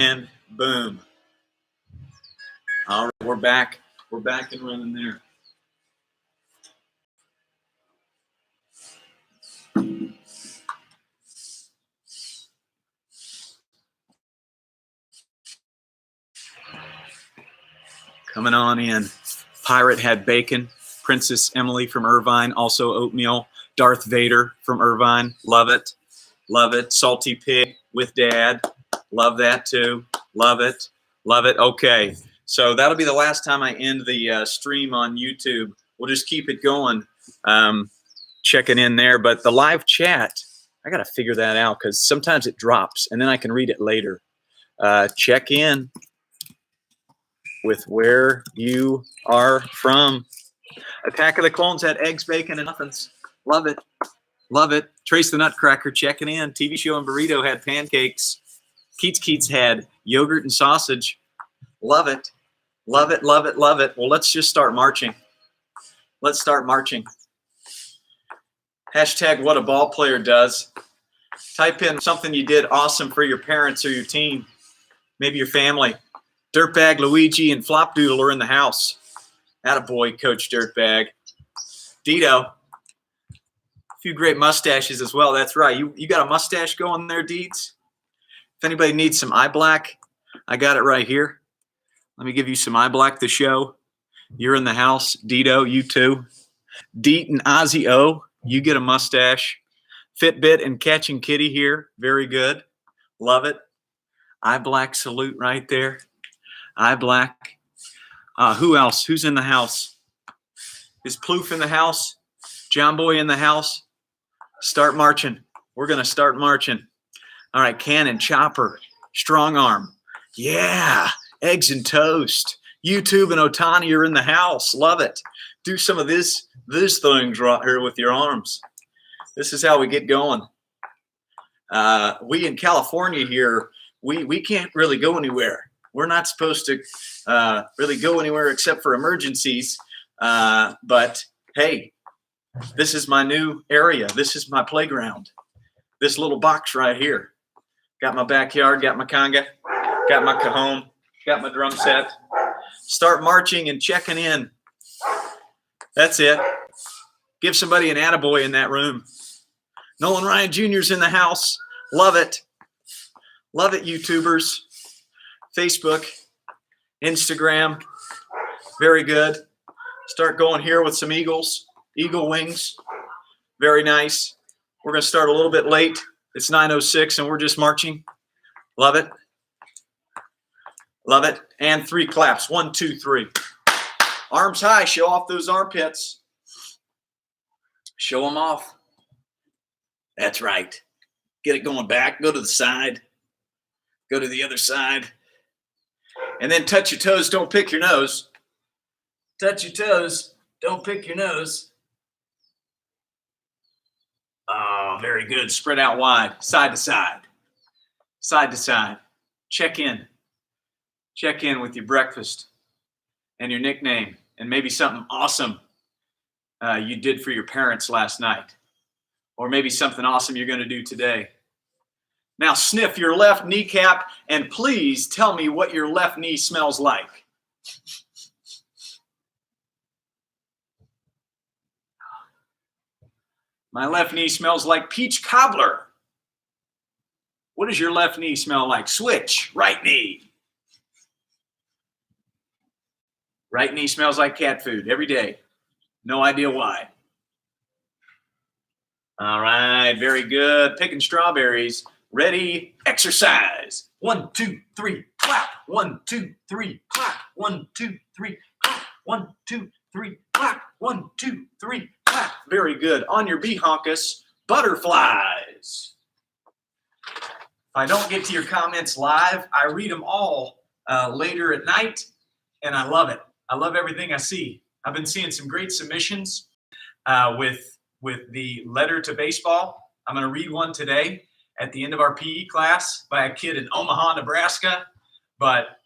And boom. All right, we're back. We're back and running there. Coming on in. Pirate had bacon. Princess Emily from Irvine, also oatmeal. Darth Vader from Irvine. Love it. Love it. Salty pig with dad. Love that too. Love it. Love it. Okay. So that'll be the last time I end the stream on YouTube. We'll just keep it going, checking in there. But the live chat, I got to figure that out because sometimes it drops and then I can read it later. Check in with where you are from. Attack of the Clones had eggs, bacon, and muffins. Love it. Love it. Trace the Nutcracker checking in. TV Show and Burrito had pancakes. Keats had yogurt and sausage. Love it. Love it, love it, love it. Well, let's just start marching. Let's start marching. Hashtag what a ball player does. Type in something you did awesome for your parents or your team. Maybe your family. Dirtbag Luigi and Flopdoodle are in the house. Attaboy, Coach Dirtbag. Dito. A few great mustaches as well. That's right. You got a mustache going there, Deeds? If anybody needs some eye black, I got it right here. Let me give you some eye black to show. You're in the house. Dito, you too. Deet and Ozzy O, you get a mustache. Fitbit and Catching Kitty here. Very good. Love it. Eye black salute right there. Eye black. Who else? Who's in the house? Is Ploof in the house? John Boy in the house? Start marching. We're going to start marching. All right, Cannon, Chopper, Strong Arm. Yeah, Eggs and Toast. YouTube and Otani are in the house. Love it. Do some of these things right here with your arms. This is how we get going. We in California here, we can't really go anywhere. We're not supposed to really go anywhere except for emergencies. But, hey, this is my new area. This is my playground. This little box right here. Got my backyard, got my conga, got my cajon, got my drum set. Start marching and checking in. That's it. Give somebody an attaboy in that room. Nolan Ryan Jr.'s in the house. Love it. Love it, YouTubers. Facebook, Instagram. Very good. Start going here with some eagles. Eagle wings. Very nice. We're going to start a little bit late. It's 9:06 and we're just marching. Love it. Love it. And 3 claps. 1, 2, 3. Arms high. Show off those armpits. Show them off. That's right. Get it going back. Go to the side. Go to the other side. And then touch your toes. Don't pick your nose. Touch your toes. Don't pick your nose. Oh, very good. Spread out wide. Side to side. Side to side. Check in. Check in with your breakfast and your nickname and maybe something awesome you did for your parents last night. Or maybe something awesome you're going to do today. Now sniff your left kneecap and please tell me what your left knee smells like. My left knee smells like peach cobbler. What does your left knee smell like? Switch. Right knee. Right knee smells like cat food every day. No idea why. All right. Very good. Picking strawberries. Ready. Exercise. 1, 2, 3. Clap. 1, 2, 3. Clap. 1, 2, 3. Clap. 1, 2, 3. Clap. 1, 2, 3. Clap. Very good. On your B-honkus, butterflies. If I don't get to your comments live, I read them all later at night, and I love it. I love everything I see. I've been seeing some great submissions with the letter to baseball. I'm going to read one today at the end of our PE class by a kid in Omaha, Nebraska, but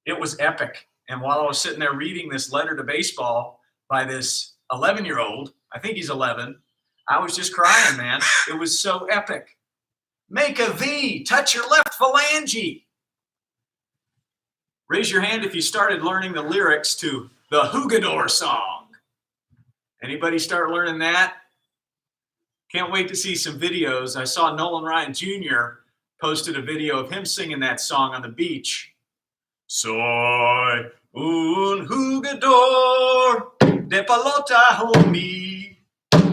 it was epic. And while I was sitting there reading this letter to baseball by this 11-year-old, I think he's 11, I was just crying, man. It was so epic. Make a V. Touch your left phalange. Raise your hand if you started learning the lyrics to the Hoogador song. Anybody start learning that? Can't wait to see some videos. I saw Nolan Ryan Jr. posted a video of him singing that song on the beach. Soy un jugador de pelota, homie.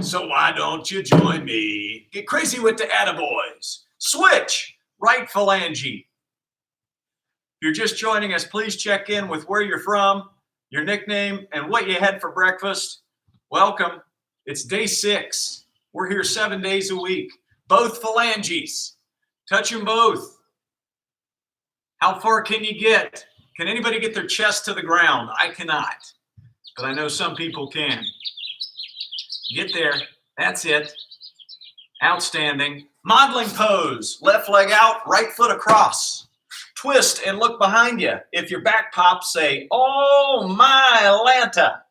So why don't you join me? Get crazy with the attaboys. Switch, right phalange. If you're just joining us, please check in with where you're from, your nickname, and what you had for breakfast. Welcome. It's day 6. We're here 7 days a week. Both phalanges. Touch them both. How far can you get? Can anybody get their chest to the ground? I cannot, but I know some people can. Get there. That's it. Outstanding. Modeling pose. Left leg out, right foot across. Twist and look behind you. If your back pops, say, oh, my Atlanta.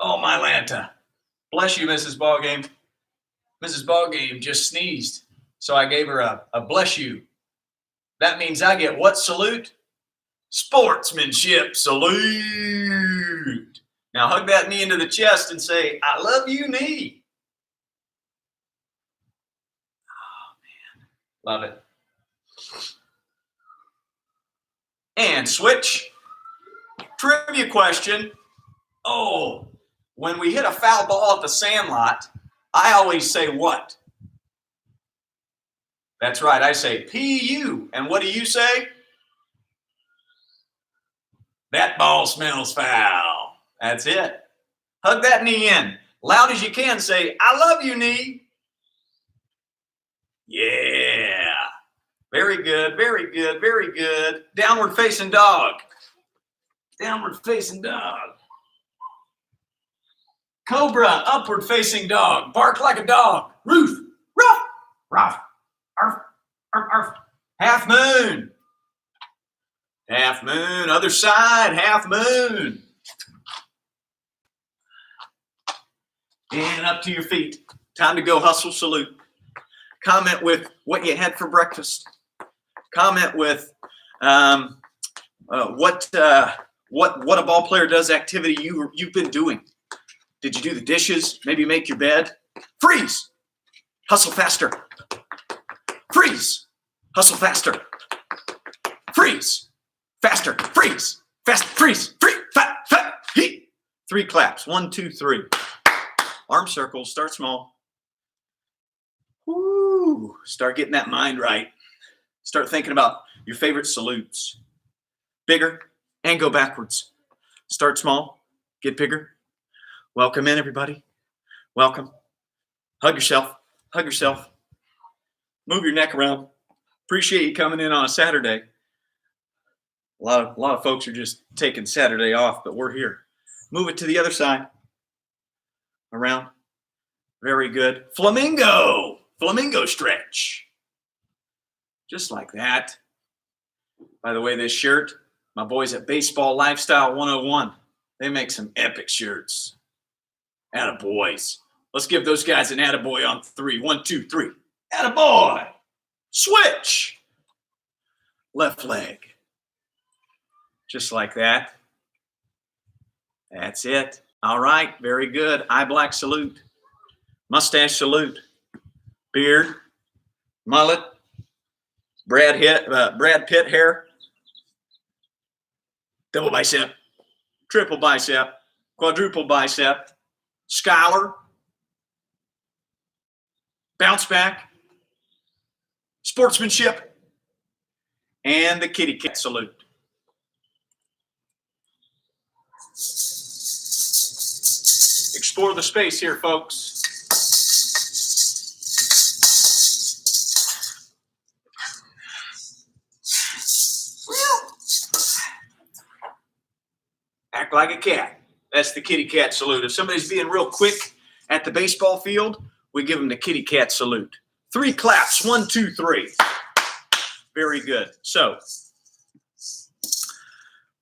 Oh, my Atlanta. Bless you, Mrs. Ballgame. Mrs. Ballgame just sneezed, so I gave her a bless you. That means I get what salute? Sportsmanship salute. Now hug that knee into the chest and say, I love you, knee. Oh, man. Love it. And switch. Trivia question. Oh, when we hit a foul ball at the Sandlot, I always say what? That's right. I say P-U. And what do you say? That ball smells foul. That's it. Hug that knee in. Loud as you can, say, I love you, knee. Yeah. Very good, very good, very good. Downward facing dog. Downward facing dog. Cobra, upward facing dog. Bark like a dog. Roof. Ruff. Ruff. Arf. Arf. Arf. Half moon. Half moon. Other side. Half moon. And up to your feet. Time to go hustle salute. Comment with what you had for breakfast. Comment with what a ball player does activity you've been doing. Did you do the dishes? Maybe make your bed? Freeze. Hustle faster. Freeze. Hustle faster. Freeze. Faster. Freeze. Fast. Freeze. Freeze. Fat. Fat. Heat. 3 claps. 1, 2, 3. Arm circles. Start small. Woo. Start getting that mind right. Start thinking about your favorite salutes. Bigger and go backwards. Start small. Get bigger. Welcome in, everybody. Welcome. Hug yourself. Hug yourself. Move your neck around. Appreciate you coming in on a Saturday. A lot of folks are just taking Saturday off, but we're here. Move it to the other side. Around. Very good. Flamingo. Flamingo stretch. Just like that. By the way, this shirt, my boys at Baseball Lifestyle 101, they make some epic shirts. Attaboys. Let's give those guys an attaboy on 3. 1, 2, 3. Attaboy. Switch. Left leg. Just like that. That's it. All right. Very good. Eye black salute. Mustache salute. Beard. Mullet. Brad Pitt hair. Double bicep. Triple bicep. Quadruple bicep. Scholar. Bounce back. Sportsmanship. And the kitty cat salute. Explore the space here, folks. Act like a cat. That's the kitty cat salute. If somebody's being real quick at the baseball field, we give them the kitty cat salute. 3 claps. 1, 2, 3. Very good. So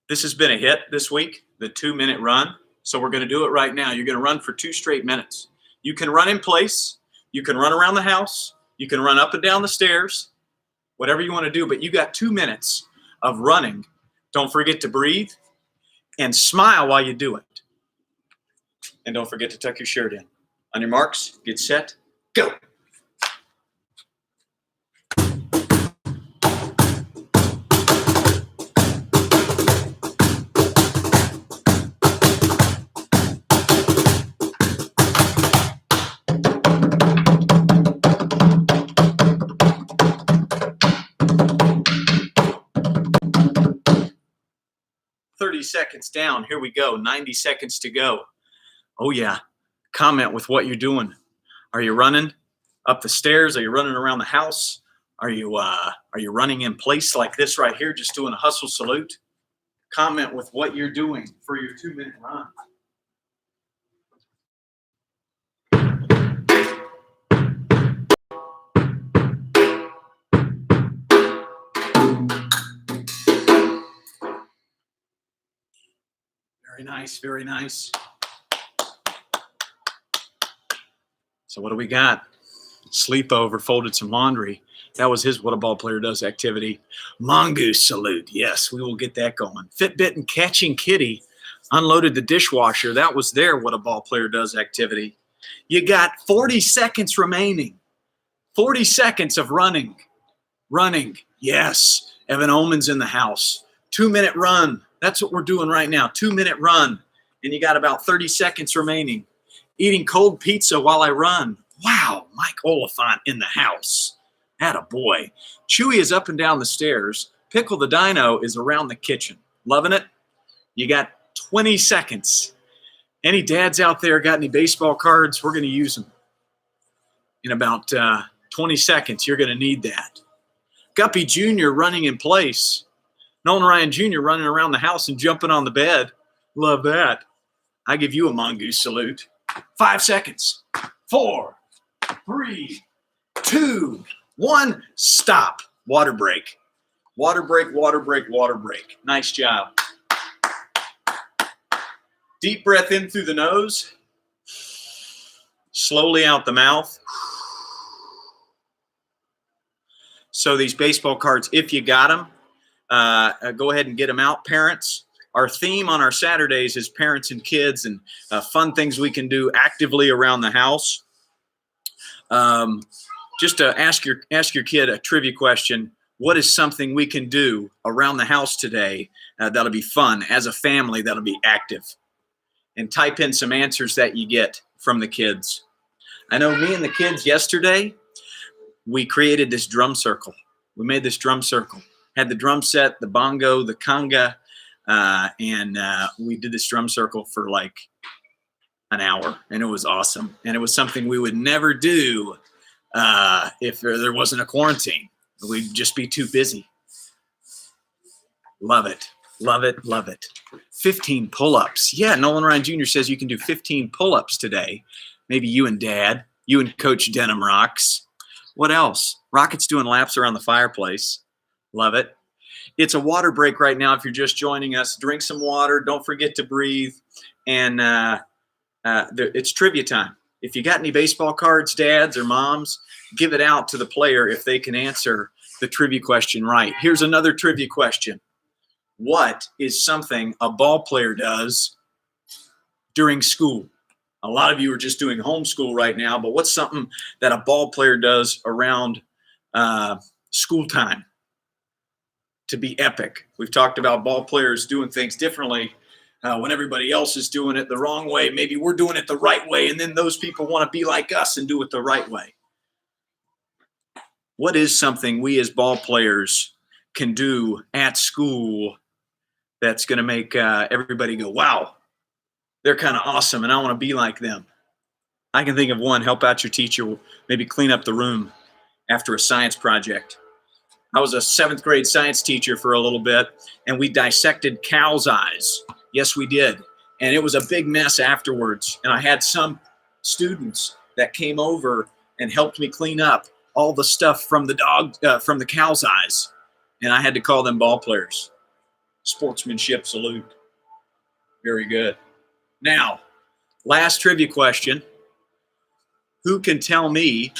this has been a hit this week, the 2-minute run. So we're going to do it right now. You're going to run for 2 straight minutes. You can run in place. You can run around the house. You can run up and down the stairs, whatever you want to do. But you got 2 minutes of running. Don't forget to breathe and smile while you do it. And don't forget to tuck your shirt in. On your marks, get set, go. Seconds down. Here we go. 90 seconds to go. Oh yeah. Comment with what you're doing. Are you running up the stairs? Are you running around the house? Are you running in place like this right here, just doing a hustle salute? Comment with what you're doing for your 2-minute run. Very nice, very nice. So what do we got? Sleepover, folded some laundry. That was his What a Ball Player Does activity. Mongoose salute. Yes, we will get that going. Fitbit and catching kitty. Unloaded the dishwasher. That was their What a Ball Player Does activity. You got 40 seconds remaining. 40 seconds of running. Running. Yes. Evan Oman's in the house. 2-minute run. That's what we're doing right now. 2-minute run. And you got about 30 seconds remaining. Eating cold pizza while I run. Wow, Mike Oliphant in the house. Attaboy. Chewy is up and down the stairs. Pickle the Dino is around the kitchen. Loving it? You got 20 seconds. Any dads out there got any baseball cards? We're going to use them. In about 20 seconds, you're going to need that. Guppy Jr. running in place. Nolan Ryan Jr. running around the house and jumping on the bed. Love that. I give you a mongoose salute. 5 seconds. 4, 3, 2, 1. Stop. Water break. Water break, water break, water break. Nice job. Deep breath in through the nose. Slowly out the mouth. So these baseball cards, if you got them, go ahead and get them out, parents. Our theme on our Saturdays is parents and kids and fun things we can do actively around the house. Just to ask your kid a trivia question. What is something we can do around the house today that'll be fun as a family, that'll be active? And type in some answers that you get from the kids. I know me and the kids yesterday, we created this drum circle. We made this drum circle. Had the drum set, the bongo, the conga, and we did this drum circle for like an hour, and it was awesome. And it was something we would never do if there wasn't a quarantine. We'd just be too busy. Love it. Love it. Love it. 15 pull-ups. Yeah, Nolan Ryan Jr. says you can do 15 pull-ups today. Maybe you and Dad, you and Coach Denham rocks. What else? Rocket's doing laps around the fireplace. Love it. It's a water break right now if you're just joining us. Drink some water. Don't forget to breathe. And it's trivia time. If you got any baseball cards, dads or moms, give it out to the player if they can answer the trivia question right. Here's another trivia question. What is something a ball player does during school? A lot of you are just doing homeschool right now, but what's something that a ball player does around school time to be epic? We've talked about ball players doing things differently when everybody else is doing it the wrong way. Maybe we're doing it the right way, and then those people want to be like us and do it the right way. What is something we as ball players can do at school that's going to make everybody go, wow, they're kind of awesome, and I want to be like them? I can think of one. Help out your teacher, maybe clean up the room after a science project. I was a 7th grade science teacher for a little bit, and we dissected cows' eyes. Yes, we did. And it was a big mess afterwards. And I had some students that came over and helped me clean up all the stuff from the cow's eyes. And I had to call them ball players. Sportsmanship salute. Very good. Now, last trivia question. Who can tell me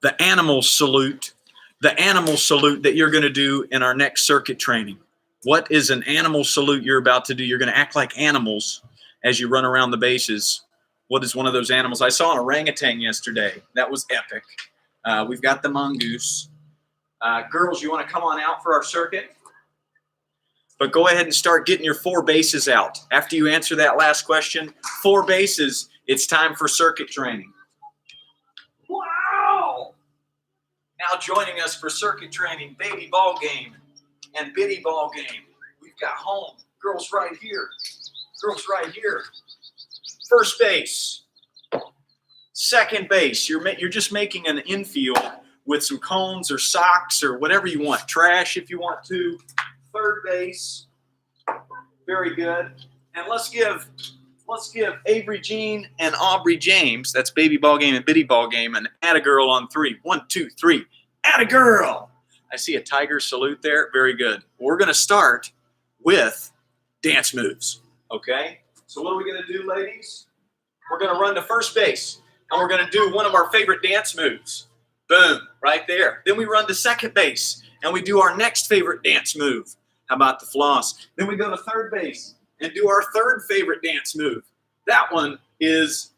the animal salute the animal salute that you're going to do in our next circuit training. What is an animal salute you're about to do? You're going to act like animals as you run around the bases. What is one of those animals? I saw an orangutan yesterday. That was epic. We've got the mongoose. Girls, you want to come on out for our circuit? But go ahead and start getting your 4 bases out. After you answer that last question, 4 bases, it's time for circuit training. Wow! Now joining us for circuit training, baby Ballgame and bitty Ballgame. We've got home. Girls right here. Girls right here. First base. Second base. You're just making an infield with some cones or socks or whatever you want. Trash if you want to. Third base. Very good. And let's give Avery Jean and Aubrey James, that's baby Ballgame and bitty Ballgame, an atta girl on 3. 1, 2, 3. Atta girl. I see a tiger salute there. Very good. We're going to start with dance moves. Okay? So what are we going to do, ladies? We're going to run to first base, and we're going to do one of our favorite dance moves. Boom, right there. Then we run to second base, and we do our next favorite dance move. How about the floss? Then we go to third base and do our third favorite dance move. That one is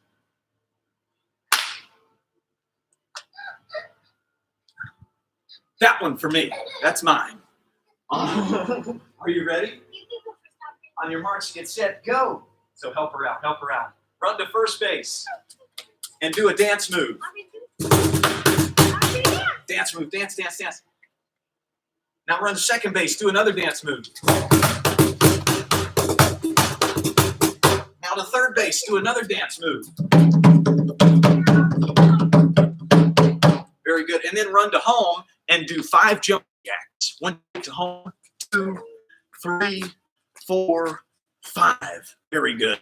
that one for me. That's mine. Are you ready? On your marks, get set, go. So help her out, help her out. Run to first base and do a dance move. Dance move, dance, dance, dance. Now run to second base, do another dance move. Now to third base, do another dance move. Very good. And then run to home and do 5 jump jacks. 1 to home, 2, 3, 4, 5. Very good.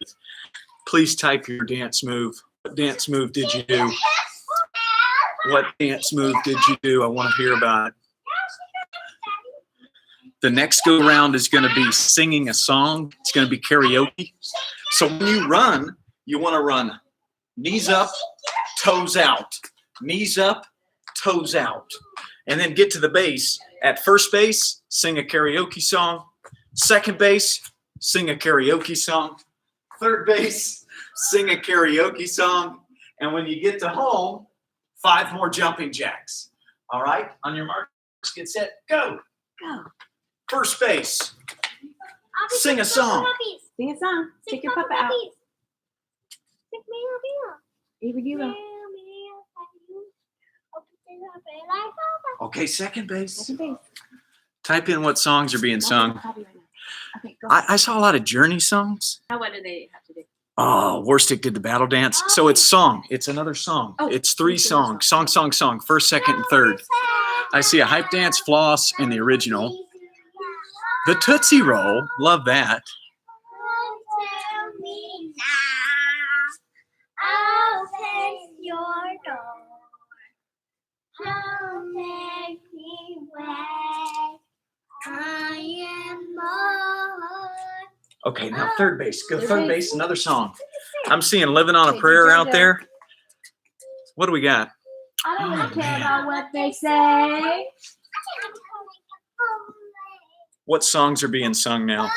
Please type your dance move. What dance move did you do? What dance move did you do? I want to hear about it. The next go round is going to be singing a song. It's going to be karaoke. So when you run, you want to run knees up, toes out. Knees up, toes out. And then get to the base. At first base, sing a karaoke song. Second base, sing a karaoke song. Third base, sing a karaoke song. And when you get to home, 5 more jumping jacks. All right? On your marks, get set, go. Go. First base. Sing a song. Sing a song. Take your puppet out. Avery, you go. Okay, second base. Second base. Type in what songs are being sung. Okay, go. I saw a lot of Journey songs. Now what do they have to do? Oh, Warstick did the battle dance. So it's song. It's another song. Oh, it's 3 songs. Song, song, song. First, second, and third. I see a hype dance, floss, and the original. The Tootsie Roll. Love that. Tell me now, open your door. Don't make me wait. I am more. Okay, now third base. Go Third third base. base, another song. I'm seeing Living on a Prayer out there. What do we got? I don't really care man. about what they say. What songs are being sung now?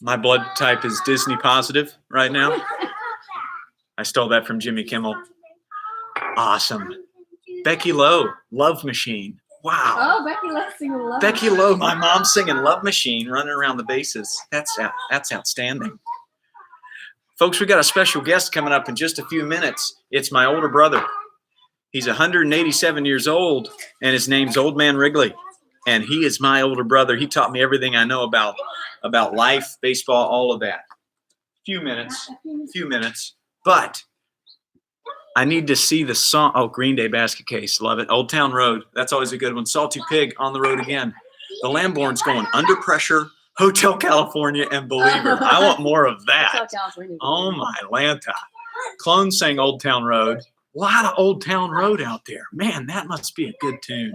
My blood type is Disney positive right now. I stole that from Jimmy Kimmel. Awesome. Becky Lowe, Love Machine. Wow. Oh, Becky Love's singing Love. Becky Lowe, my mom singing Love Machine, running around the bases. That's outstanding. Folks, we got a special guest coming up in just a few minutes. It's my older brother. He's 187 years old, and his name's Old Man Wrigley. And he is my older brother. He taught me everything I know about life, baseball, all of that. Few minutes. But I need to see the song. Oh, Green Day Basket Case. Love it. Old Town Road. That's always a good one. Salty Pig, On the Road Again. The Lamborn's going Under Pressure, Hotel California, and Believer. I want more of that. Oh, my Lanta. Clone sang Old Town Road. A lot of Old Town Road out there. Man, that must be a good tune.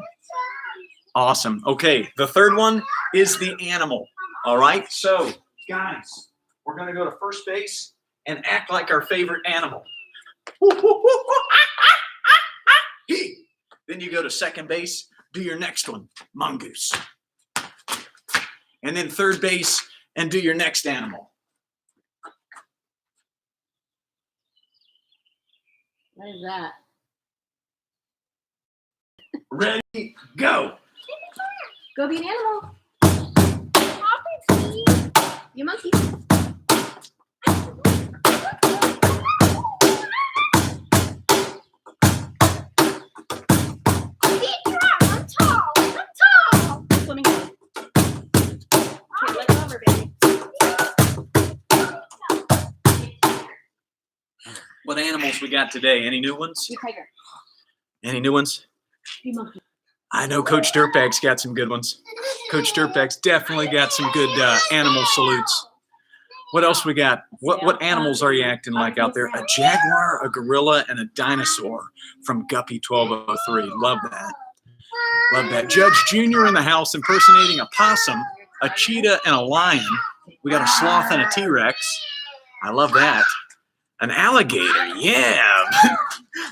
Awesome. Okay, the third one is the animal. All right, so, guys, we're going to go to first base and act like our favorite animal. Then you go to second base, do your next one, mongoose. And then third base and do your next animal. What is that? Ready, go. Go be an animal. You monkey. I'm tall. Swimming. Okay, let go over, baby. What animals we got today? Any new ones? Be tiger. Any new ones? Be monkey. I know Coach Dirtbag's got some good ones. Coach Dirtbag's definitely got some good animal salutes. What else we got? What animals are you acting like out there? A jaguar, a gorilla, and a dinosaur from Guppy 1203. Love that. Love that. Judge Junior in the house impersonating a possum, a cheetah, and a lion. We got a sloth and a T-Rex. I love that. An alligator, yeah.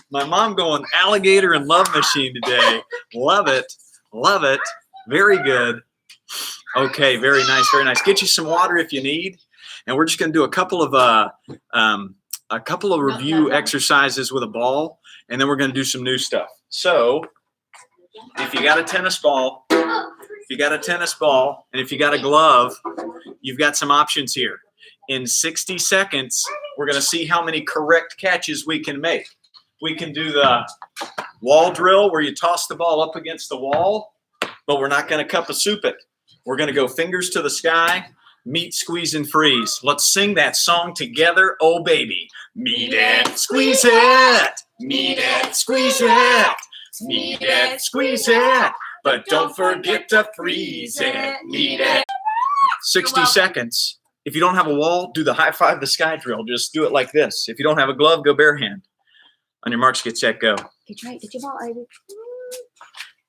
My mom going alligator and love machine today. Love it. Love it. Very good. Okay, very nice, very nice. Get you some water if you need. And we're just going to do a couple of review exercises with a ball, and then we're going to do some new stuff. So, if you got a tennis ball, and if you got a glove, you've got some options here. In 60 seconds, we're going to see how many correct catches we can make. We can do the wall drill where you toss the ball up against the wall, but we're not going to cup of soup it. We're going to go fingers to the sky, meet, squeeze, and freeze. Let's sing that song together. Oh, baby. Meet it, squeeze it. Meet it, squeeze it. Meet it, squeeze it. But don't forget to freeze it. Meet it. 60 seconds. If you don't have a wall, do the high five the sky drill. Just do it like this. If you don't have a glove, go bare hand. On your marks, get set, go. Get your ball, Ivy.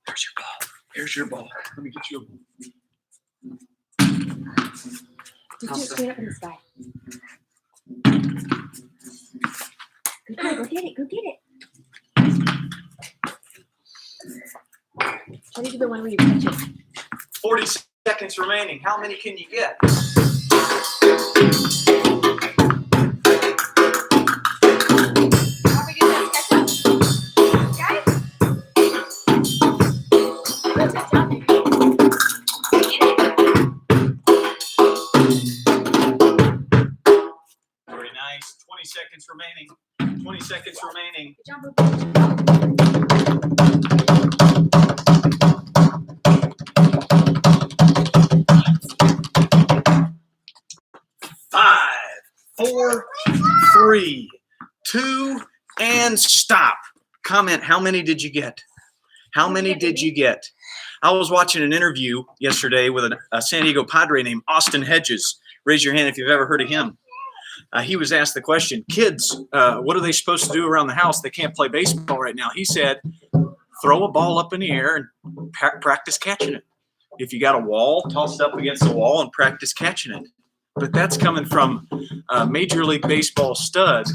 There's your ball. There's your ball. Let me get you a ball. Just straight up in the sky. Go get it. Go get it. Try to do the one where you catch it. 40 seconds remaining. How many can you get? Very nice. 20 seconds remaining. 20 seconds remaining. Good job, Five, 4, 3, 2, and stop. Comment, how many did you get? How many did you get? I was watching an interview yesterday with a San Diego Padre named Austin Hedges. Raise your hand if you've ever heard of him. He was asked the question, kids, what are they supposed to do around the house? They can't play baseball right now. He said, throw a ball up in the air and practice catching it. If you got a wall, toss it up against the wall and practice catching it. But that's coming from Major League Baseball stud,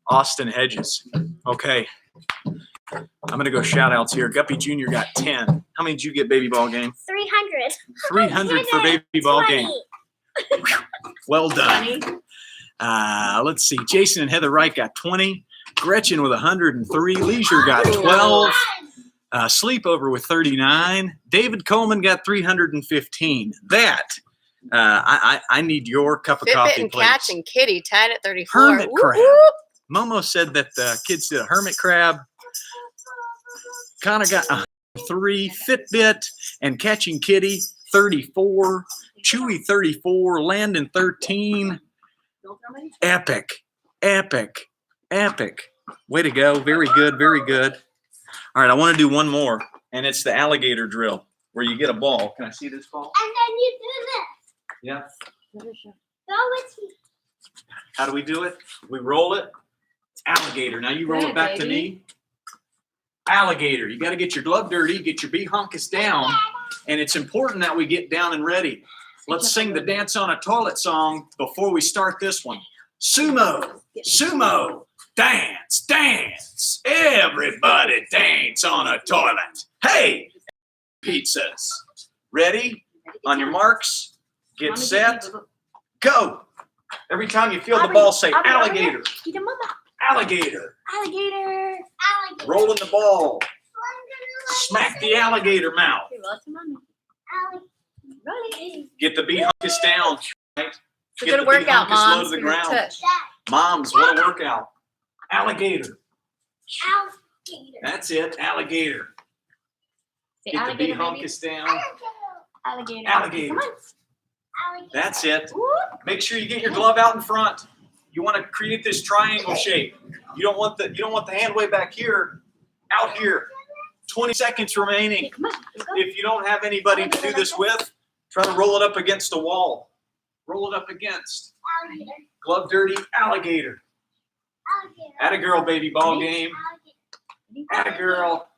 Austin Hedges. Okay. I'm going to go shout outs here. Guppy Jr. got 10. How many did you get, Baby Ballgame? 300. 300 for Baby Ballgame. Well done. 20. Let's see. Jason and Heather Wright got 20. Gretchen with 103. Leisure got 12. Sleepover with 39. David Coleman got 315. That, I need your cup of coffee, Fitbit and please. Catch and Kitty tied at 34. Hermit Whoop, crab. whoop. Momo said that the kids did a hermit crab. Connor got 3. Fitbit and Catching Kitty 34. Chewy 34. Landon 13. Epic. Way to go. Very good. Very good. All right, I want to do one more, and it's the alligator drill where you get a ball. Can I see this ball? And then you do this. Yeah. Go with me. How do we do it? We roll it. It's alligator. Now you roll Good, it back to baby. me. Alligator. You got to get your glove dirty, get your B-honkus down, and it's important that we get down and ready. Let's sing the Dance on a Toilet song before we start this one. Sumo, sumo, Dance, dance. Everybody dance on a toilet. Hey, pizzas. Ready? On your marks, get set, go. Every time you feel the ball, say alligator, Get him, Mama. alligator. Alligator. Alligator. Rolling the ball. Smack the alligator mouth. Okay, roll it to Mommy. Roll it. Get the bee hunkus down. Right? It's a Get good the bee workout, hunkus low Mom. to It's the for your ground. tush. Moms, what a workout. Alligator. Alligator. That's it, alligator. Say Get the bee alligator, baby. hunkus down. Alligator. Alligator. Come on. Alligator. That's it. Whoop. Make sure you get your glove out in front. You want to create this triangle shape. You don't want the hand way back here. Out here. 20 seconds Okay, remaining. come on. Let's go. If you don't have anybody to do this with, try to roll it up against a wall. Roll it up against. Alligator. Glove dirty, alligator. Alligator. Atta girl, baby, ball game. Alligator. Atta girl.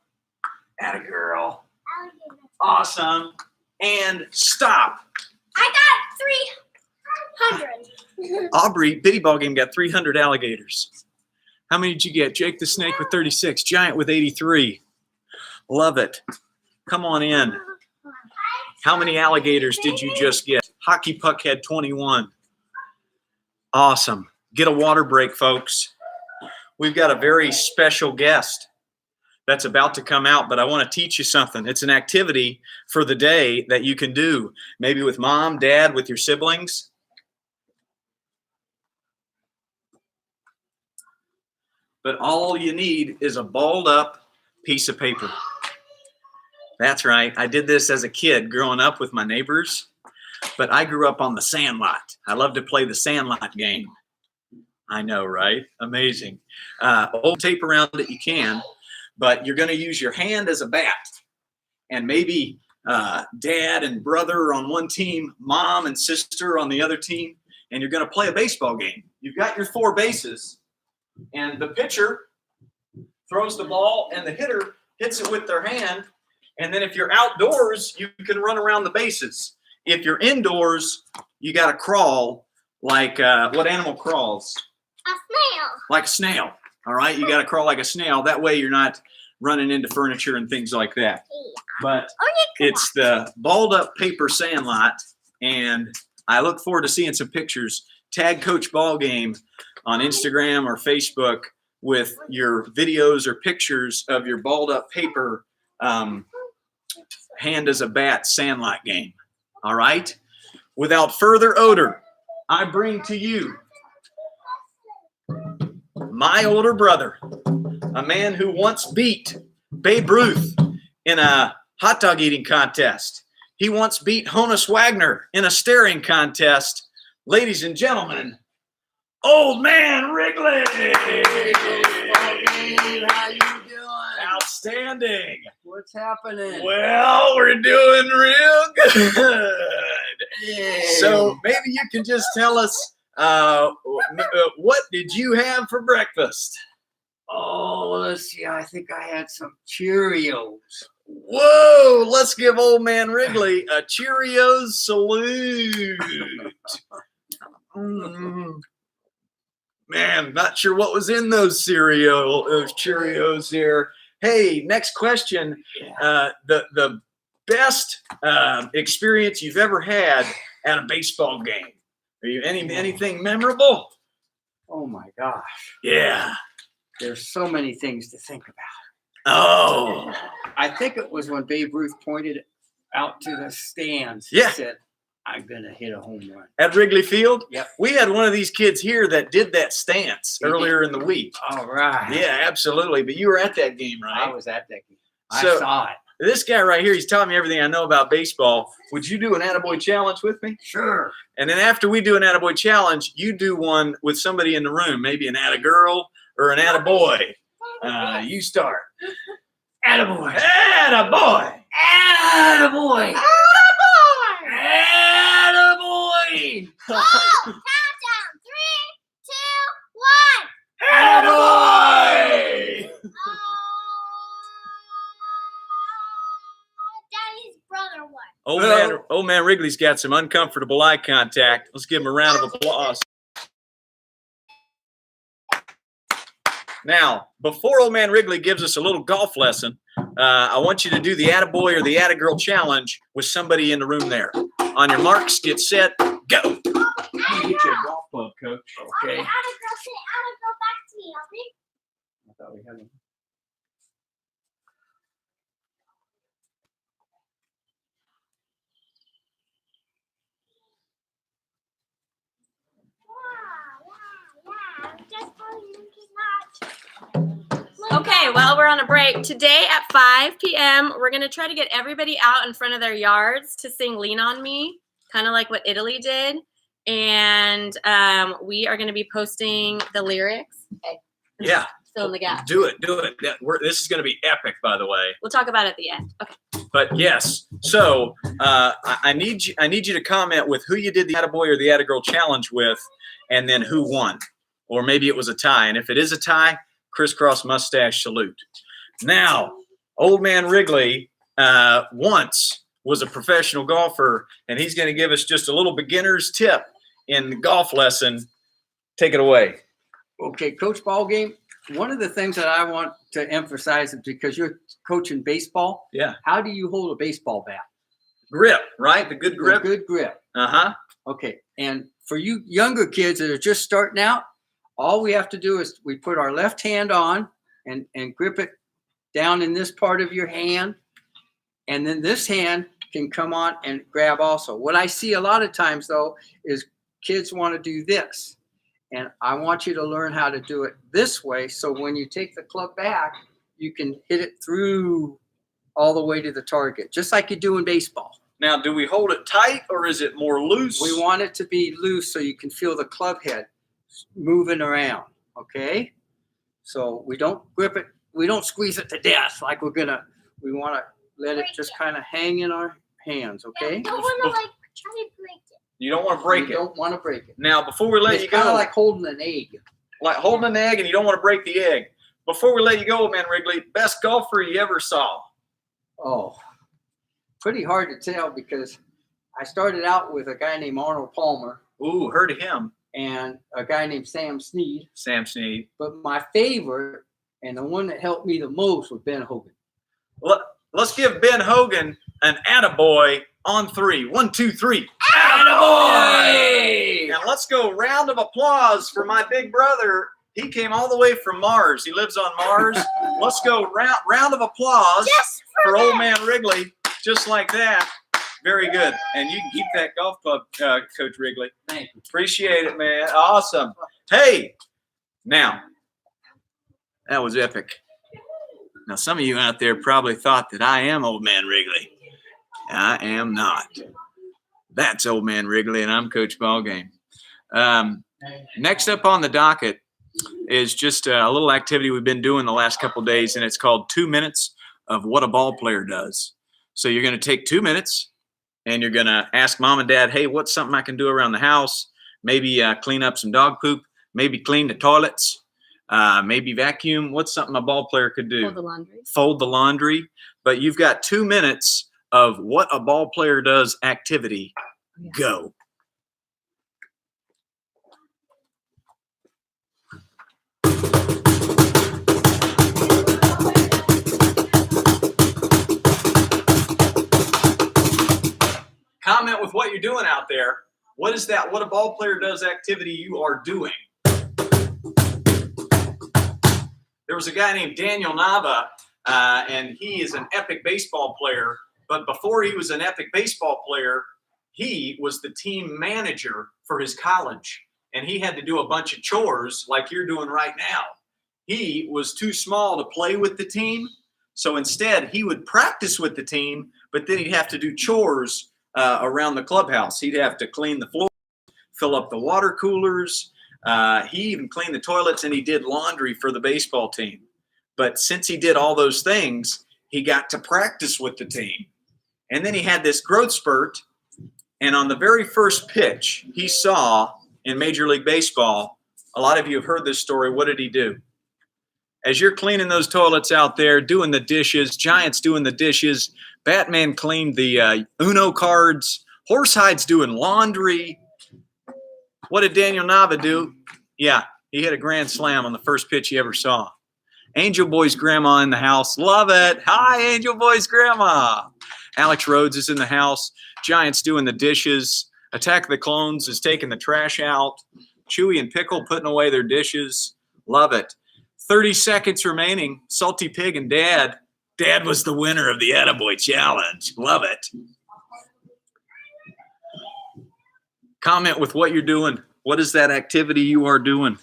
Atta girl. Alligator. Awesome. And stop. I got 300. Aubrey, Bitty Ball Game, got 300 alligators. How many did you get? Jake the Snake with 36. Giant with 83. Love it. Come on in. How many alligators did you just get? Hockey Puck had 21. Awesome. Get a water break, folks. We've got a very special guest that's about to come out, but I want to teach you something. It's an activity for the day that you can do, maybe with mom, dad, with your siblings. But all you need is a balled up piece of paper. That's right. I did this as a kid growing up with my neighbors, but I grew up on the sandlot. I love to play the sandlot game. I know, right? Amazing. Old tape around it you can, but you're going to use your hand as a bat. And maybe dad and brother are on one team, mom and sister on the other team, and you're going to play a baseball game. You've got your 4 bases, and the pitcher throws the ball, and the hitter hits it with their hand. And then if you're outdoors, you can run around the bases. If you're indoors, you got to crawl like what animal crawls? A snail. Like a snail. All right, you got to crawl like a snail. That way you're not running into furniture and things like that. But it's the balled up paper sandlot, and I look forward to seeing some pictures. Tag Coach Ballgame on Instagram or Facebook with your videos or pictures of your balled up paper hand as a bat sandlot game. All right. Without further ado, I bring to you my older brother, a man who once beat Babe Ruth in a hot dog eating contest. He once beat Honus Wagner in a staring contest. Ladies and gentlemen, Old Man Wrigley. How you doing? Outstanding. What's happening? Well, we're doing real good. So maybe you can just tell us what did you have for breakfast? Oh, let's see. I think I had some Cheerios. Whoa, let's give Old Man Wrigley a Cheerios salute. Man, not sure what was in those Cheerios here. Hey, next question. The best experience you've ever had at a baseball game? Are you anything memorable? Oh my gosh. Yeah. There's so many things to think about. Oh. I think it was when Babe Ruth pointed out to the stands. Yeah. He said, I'm going to hit a home run. At Wrigley Field? Yep. We had one of these kids here that did that stance He did? earlier in the week. All right. Yeah, absolutely. But you were at that game, right? I was at that game. So- I saw it. This guy right here, he's telling me everything I know about baseball. Would you do an Attaboy challenge with me? Sure. And then after we do an Attaboy challenge, you do one with somebody in the room, maybe an Attagirl or an Attaboy. You start. Attaboy. Attaboy. Attaboy. Attaboy. Countdown. 3, 2, 1. Attaboy. Daddy's brother won. Old man Wrigley's got some uncomfortable eye contact. Let's give him a round of applause. Now, before Old Man Wrigley gives us a little golf lesson, I want you to do the Attaboy or the Attagirl challenge with somebody in the room there. On your marks, get set, go. I'm going to get you a golf club, Coach. Okay, Attagirl, say Attagirl back to me, okay? I thought we had him. Wow. Just for you to Okay, well, we're on a break. Today at 5 p.m., we're going to try to get everybody out in front of their yards to sing Lean On Me, kind of like what Italy did. And we are going to be posting the lyrics. Okay. Yeah. Fill in the gap. Do it. This is going to be epic, by the way. We'll talk about it at the end. Okay. But yes, so I need you to comment with who you did the Attaboy or the Attagirl challenge with, and then who won. Or maybe it was a tie. And if it is a tie, crisscross mustache salute. Now, Old Man Wrigley once was a professional golfer, and he's going to give us just a little beginner's tip in the golf lesson. Take it away. Okay, Coach Ballgame, one of the things that I want to emphasize is because you're coaching baseball. Yeah. How do you hold a baseball bat? Grip, right? The good grip. A good grip. Uh-huh. Okay. And for you younger kids that are just starting out, all we have to do is we put our left hand on and grip it down in this part of your hand. And then this hand can come on and grab also. What I see a lot of times, though, is kids want to do this. And I want you to learn how to do it this way. So when you take the club back, you can hit it through all the way to the target, just like you do in baseball. Now, do we hold it tight or is it more loose? We want it to be loose so you can feel the club head moving around, okay? So we don't grip it, we don't squeeze it to death like we want to let it just kind of hang in our hands, okay? Don't want to like try to break it. You don't want to break You it. don't want to break it. Now, before we let It's you kind go, of like holding an egg. like holding an egg and you don't want to break the egg. Before we let you go, Old Man Wrigley, best golfer you ever saw? Oh, pretty hard to tell because I started out with a guy named Arnold Palmer Ooh, heard of him. and a guy named Sam Snead. Sam Snead. But my favorite and the one that helped me the most was Ben Hogan. Let's give Ben Hogan an attaboy on 3. 1, 2, 3. Attaboy! And let's go round of applause for my big brother. He came all the way from Mars. He lives on Mars. Let's go round of applause for Old Man Wrigley, just like that. Very good. And you can keep that golf club, Coach Wrigley. Thank you. Appreciate it, man. Awesome. Hey, now, that was epic. Now, some of you out there probably thought that I am Old Man Wrigley. I am not. That's Old Man Wrigley, and I'm Coach Ballgame. Next up on the docket is just a little activity we've been doing the last couple of days, and it's called 2 minutes of what a ball player does. So you're going to take 2 minutes, and you're going to ask mom and dad, hey, what's something I can do around the house? Maybe clean up some dog poop. Maybe clean the toilets. Maybe vacuum. What's something a ball player could do? Fold the laundry. Fold the laundry. But you've got 2 minutes of what a ball player does activity. Yeah. Go. Comment with what you're doing out there. What is that? What a ball player does activity you are doing. There was a guy named Daniel Nava, and he is an epic baseball player. But before he was an epic baseball player, he was the team manager for his college. And he had to do a bunch of chores like you're doing right now. He was too small to play with the team. So instead, he would practice with the team, but then he'd have to do chores around the clubhouse. He'd have to clean the floor, fill up the water coolers. He even cleaned the toilets, and he did laundry for the baseball team. But since he did all those things, he got to practice with the team. And then he had this growth spurt. And on the very first pitch he saw in Major League Baseball, a lot of you have heard this story. What did he do? As you're cleaning those toilets out there, doing the dishes, Giants doing the dishes, Batman cleaned the Uno cards, Horsehide's doing laundry. What did Daniel Nava do? Yeah, He hit a grand slam on the first pitch he ever saw. Angel Boy's grandma in the house. Love it. Hi, Angel Boy's grandma. Alex Rhodes is in the house. Giant's doing the dishes. Attack of the Clones is taking the trash out. Chewy and Pickle putting away their dishes. Love it. 30 seconds remaining. Salty Pig and Dad. Dad was the winner of the Attaboy Challenge. Love it. Comment with what you're doing. What is that activity you are doing?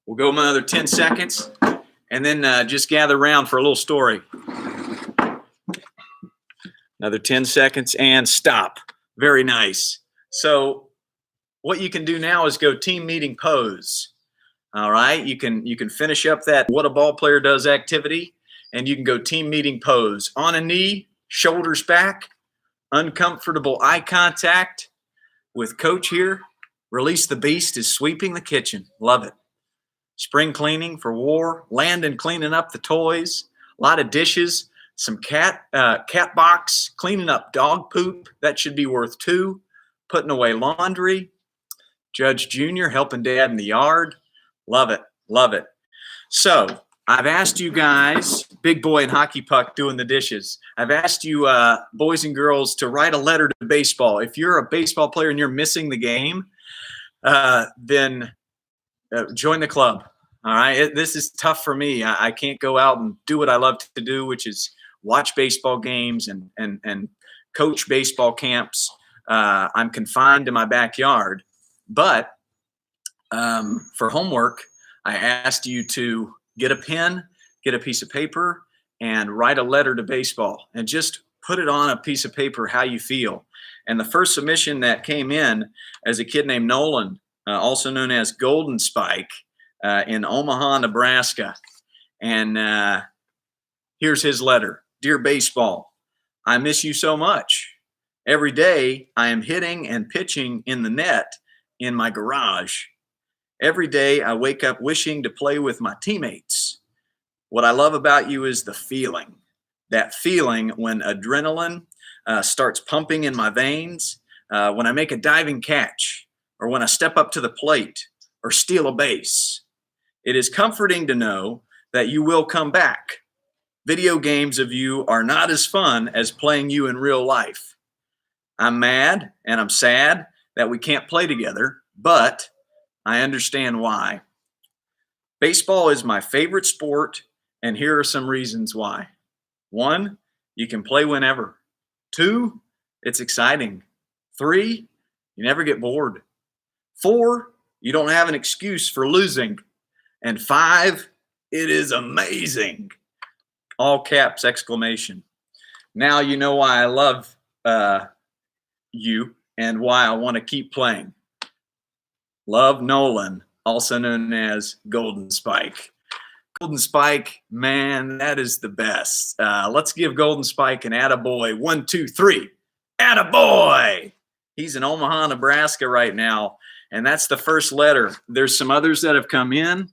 We'll go another 10 seconds and then just gather around for a little story. Another 10 seconds and stop. Very nice. So what you can do now is go team meeting pose. All right. You can finish up that what a ball player does activity, and you can go team meeting pose. On a knee, shoulders back, uncomfortable eye contact with coach here. Release the Beast is sweeping the kitchen. Love it. Spring cleaning for war. Landon cleaning up the toys. A lot of dishes. Some cat box. Cleaning up dog poop. That should be worth 2. Putting away laundry. Judge Jr. helping Dad in the yard. Love it. Love it. So I've asked you guys, Big Boy and Hockey Puck doing the dishes. I've asked you boys and girls to write a letter to baseball. If you're a baseball player and you're missing the game, then join the club. All right. This is tough for me. I can't go out and do what I love to do, which is watch baseball games and coach baseball camps. I'm confined to my backyard. But for homework, I asked you to get a pen, get a piece of paper, and write a letter to baseball. And just put it on a piece of paper how you feel. And the first submission that came in as a kid named Nolan, also known as Golden Spike, in Omaha, Nebraska. And here's his letter. Dear baseball, I miss you so much. Every day I am hitting and pitching in the net in my garage. Every day I wake up wishing to play with my teammates. What I love about you is the feeling. That feeling when adrenaline starts pumping in my veins, when I make a diving catch, or when I step up to the plate or steal a base. It is comforting to know that you will come back. Video games of you are not as fun as playing you in real life. I'm mad and I'm sad that we can't play together, but I understand why. Baseball is my favorite sport, and here are some reasons why. 1, you can play whenever. 2, it's exciting. 3, you never get bored. 4, you don't have an excuse for losing. And 5, it is amazing. All caps, exclamation. Now you know why I love you and why I want to keep playing. Love, Nolan, also known as Golden Spike. Golden Spike, man, that is the best. Let's give Golden Spike an attaboy. 1, 2, 3. Attaboy! He's in Omaha, Nebraska right now, and that's the first letter. There's some others that have come in,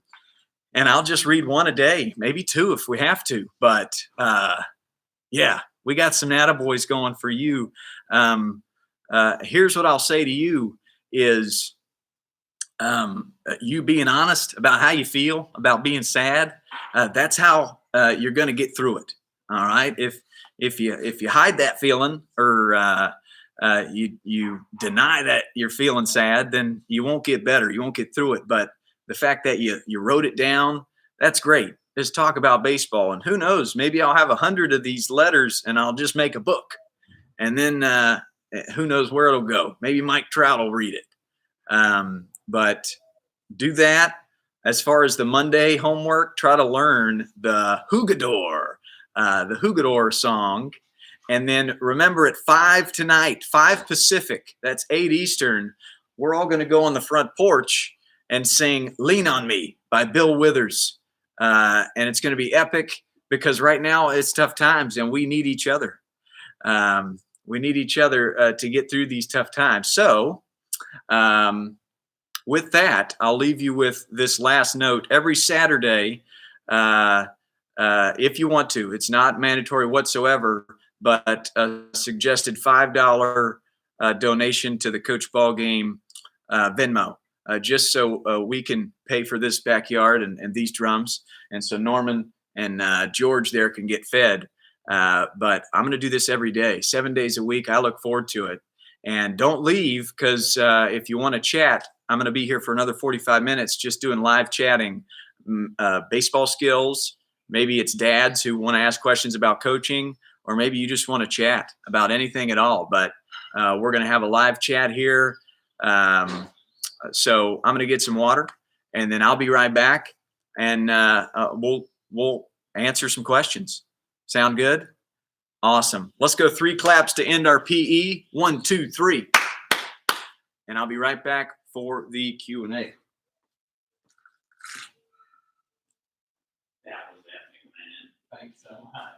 and I'll just read 1 a day, maybe 2 if we have to. But, yeah, we got some attaboys going for you. Here's what I'll say to you is you being honest about how you feel, about being sad. That's how you're going to get through it. All right. If you hide that feeling or you deny that you're feeling sad, then you won't get better. You won't get through it. But the fact that you wrote it down, that's great. Just talk about baseball. And who knows, maybe I'll have 100 of these letters and I'll just make a book. And then who knows where it'll go. Maybe Mike Trout will read it. But do that. As far as the Monday homework, try to learn the Hugador song. And then remember at 5 tonight, 5 Pacific, that's 8 Eastern, we're all going to go on the front porch and sing Lean on Me by Bill Withers. And it's going to be epic because right now it's tough times and we need each other. We need each other to get through these tough times. So with that, I'll leave you with this last note. Every Saturday, if you want to. It's not mandatory whatsoever, but a suggested $5 donation to the Coach Ballgame Venmo, just so we can pay for this backyard and these drums. And so Norman and George there can get fed. But I'm going to do this every day, 7 days a week. I look forward to it. And don't leave, because if you want to chat, I'm going to be here for another 45 minutes just doing live chatting, baseball skills. Maybe it's dads who want to ask questions about coaching, or maybe you just want to chat about anything at all. But we're going to have a live chat here. So I'm going to get some water, and then I'll be right back, and we'll answer some questions. Sound good? Awesome. Let's go 3 claps to end our PE. 1, 2, 3. And I'll be right back for the Q&A. That was epic, man. Thanks so much.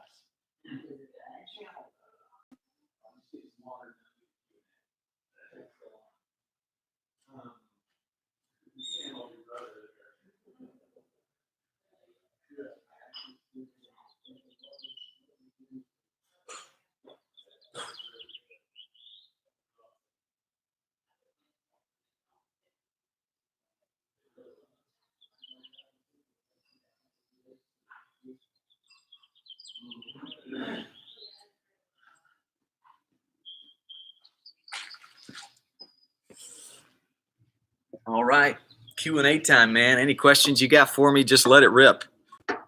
All right, Q&A time, man. Any questions you got for me, just let it rip.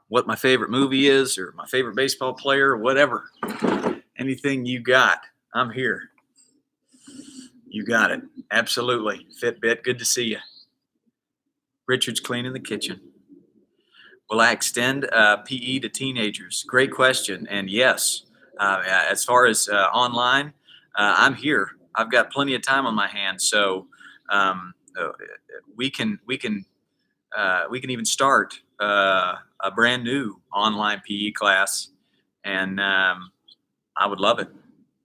What my favorite movie is, or my favorite baseball player, or whatever. Anything you got, I'm here. You got it. Absolutely. Fitbit, good to see you. Richard's cleaning the kitchen. Will I extend PE to teenagers? Great question. And yes, as far as online, I'm here. I've got plenty of time on my hands, so we can even start a brand new online PE class, and I would love it.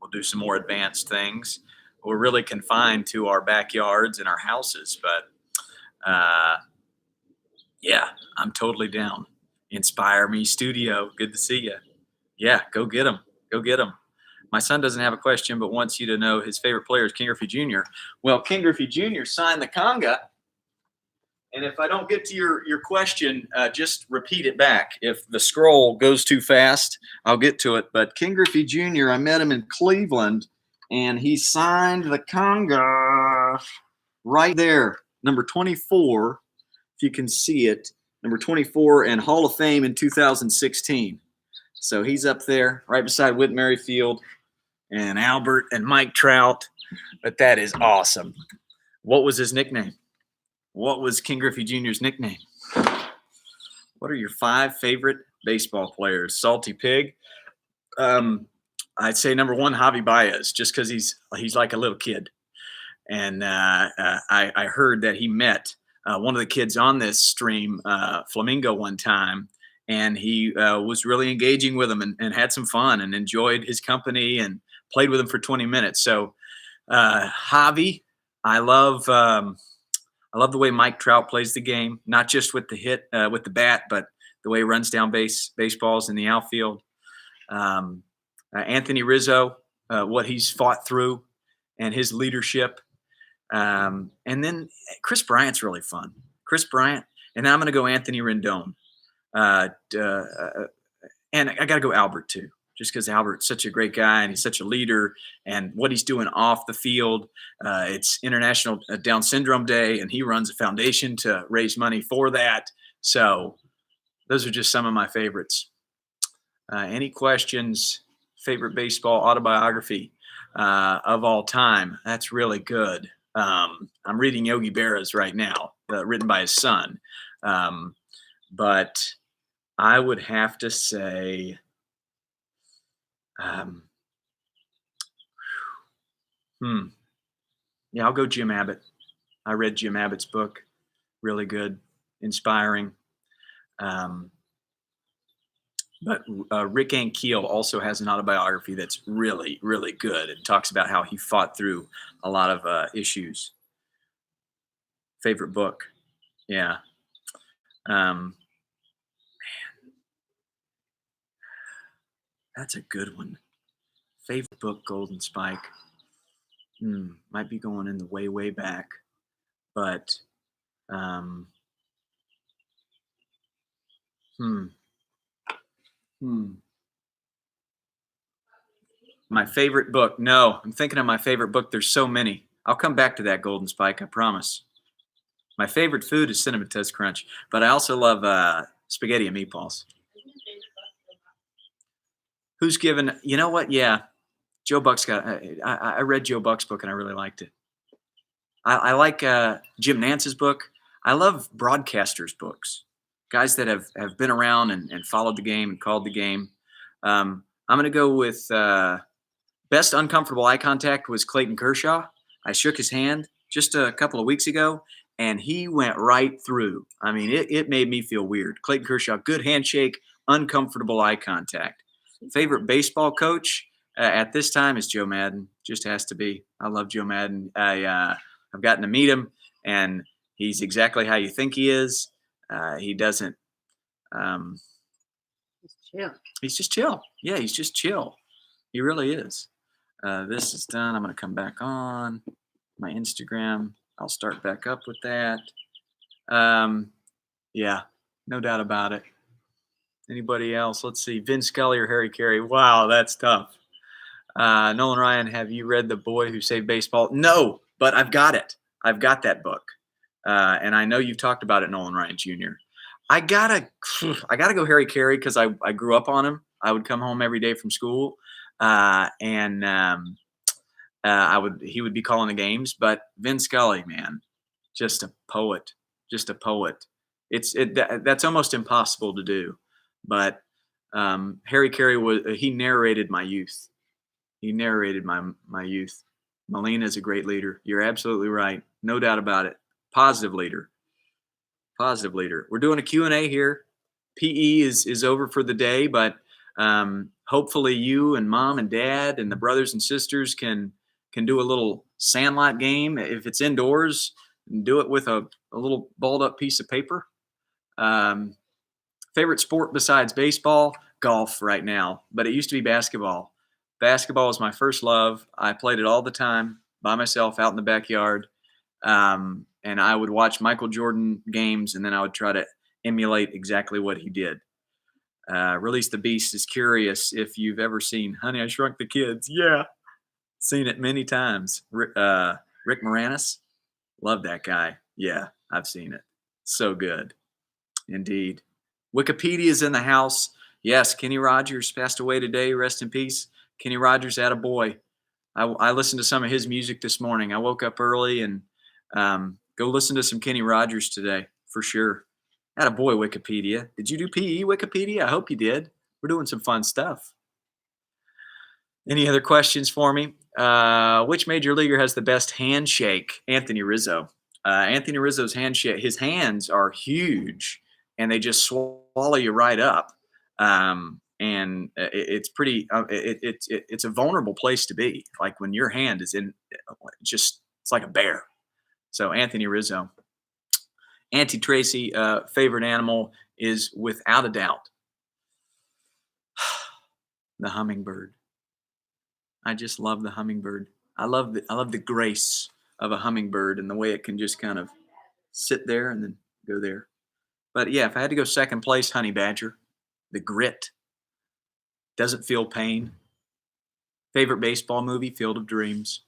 We'll do some more advanced things. We're really confined to our backyards and our houses, but yeah, I'm totally down. Inspire Me Studio, good to see you. Yeah, go get them. Go get them. My son doesn't have a question, but wants you to know his favorite player is King Griffey Jr. Well, King Griffey Jr. signed the conga. And if I don't get to your question, just repeat it back. If the scroll goes too fast, I'll get to it. But King Griffey Jr., I met him in Cleveland, and he signed the conga right there, number 24, if you can see it, number 24, and Hall of Fame in 2016. So he's up there right beside Whit Merrifield and Albert and Mike Trout. But that is awesome. What was his nickname? What was King Griffey Jr.'s nickname? What are your 5 favorite baseball players? Salty Pig. I'd say number 1, Javi Baez, just because he's like a little kid. And I heard that he met one of the kids on this stream, Flamingo, one time, and he was really engaging with him and had some fun and enjoyed his company and played with him for 20 minutes. So Javi, I love the way Mike Trout plays the game, not just with the hit, with the bat, but the way he runs down baseballs in the outfield. Anthony Rizzo, what he's fought through and his leadership. And then Chris Bryant's really fun. Chris Bryant. And then I'm going to go Anthony Rendon. And I got to go Albert too, just because Albert's such a great guy and he's such a leader, and what he's doing off the field. It's International Down Syndrome Day, and he runs a foundation to raise money for that. So those are just some of my favorites. Any questions? Favorite baseball autobiography of all time? That's really good. I'm reading Yogi Berra's right now, written by his son. But I would have to say, yeah, I'll go Jim Abbott. I read Jim Abbott's book. Really good, inspiring. But Rick Ankiel also has an autobiography that's really, really good. It talks about how he fought through a lot of issues. Favorite book? Yeah. That's a good one. Favorite book, Golden Spike. Might be going in the way, way back. But, my favorite book. No, I'm thinking of my favorite book. There's so many. I'll come back to that, Golden Spike, I promise. My favorite food is Cinnamon Toast Crunch, but I also love spaghetti and meatballs. Who's given, you know what? Yeah, Joe Buck's got, I read Joe Buck's book and I really liked it. I like Jim Nance's book. I love broadcasters' books, guys that have been around and followed the game and called the game. I'm going to go with Best Uncomfortable Eye Contact was Clayton Kershaw. I shook his hand just a couple of weeks ago, and he went right through. I mean, it made me feel weird. Clayton Kershaw, good handshake, uncomfortable eye contact. Favorite baseball coach at this time is Joe Madden. Just has to be. I love Joe Madden. I've gotten to meet him, and he's exactly how you think he is. He doesn't. He's chill. He's just chill. Yeah, he's just chill. He really is. This is done. I'm going to come back on my Instagram. I'll start back up with that. Yeah, no doubt about it. Anybody else? Let's see. Vin Scully or Harry Carey? Wow, that's tough. Nolan Ryan, have you read The Boy Who Saved Baseball? No, but I've got it. I've got that book. And I know you've talked about it, Nolan Ryan Jr. I gotta go Harry Carey because I grew up on him. I would come home every day from school, and he would be calling the games. But Vin Scully, man, just a poet, just a poet. That's almost impossible to do. But Harry Carey he narrated my youth. He narrated my youth. Melina's a great leader. You're absolutely right. No doubt about it. Positive leader. Positive leader. We're doing a Q&A here. PE is over for the day, but hopefully you and mom and dad and the brothers and sisters can do a little sandlot game. If it's indoors, do it with a little balled up piece of paper. Favorite sport besides baseball? Golf right now, but it used to be basketball. Basketball was my first love. I played it all the time by myself out in the backyard. And I would watch Michael Jordan games, and then I would try to emulate exactly what he did. Release the Beast is curious if you've ever seen Honey, I Shrunk the Kids. Yeah, seen it many times. Rick Moranis, love that guy. Yeah, I've seen it. So good. Indeed. Wikipedia is in the house. Yes, Kenny Rogers passed away today. Rest in peace. Kenny Rogers, attaboy. I listened to some of his music this morning. I woke up early and go listen to some Kenny Rogers today for sure. Attaboy, Wikipedia. Did you do PE Wikipedia? I hope you did. We're doing some fun stuff. Any other questions for me? Which major leaguer has the best handshake? Anthony Rizzo. Anthony Rizzo's handshake, his hands are huge and they just swallow you right up. And it's pretty, it's a vulnerable place to be. Like when your hand is in, it's like a bear. So Anthony Rizzo. Auntie Tracy, favorite animal is without a doubt the hummingbird. I just love the hummingbird. I love the grace of a hummingbird and the way it can just kind of sit there and then go there. But yeah, if I had to go second place, honey badger, the grit, doesn't feel pain. Favorite baseball movie, Field of Dreams.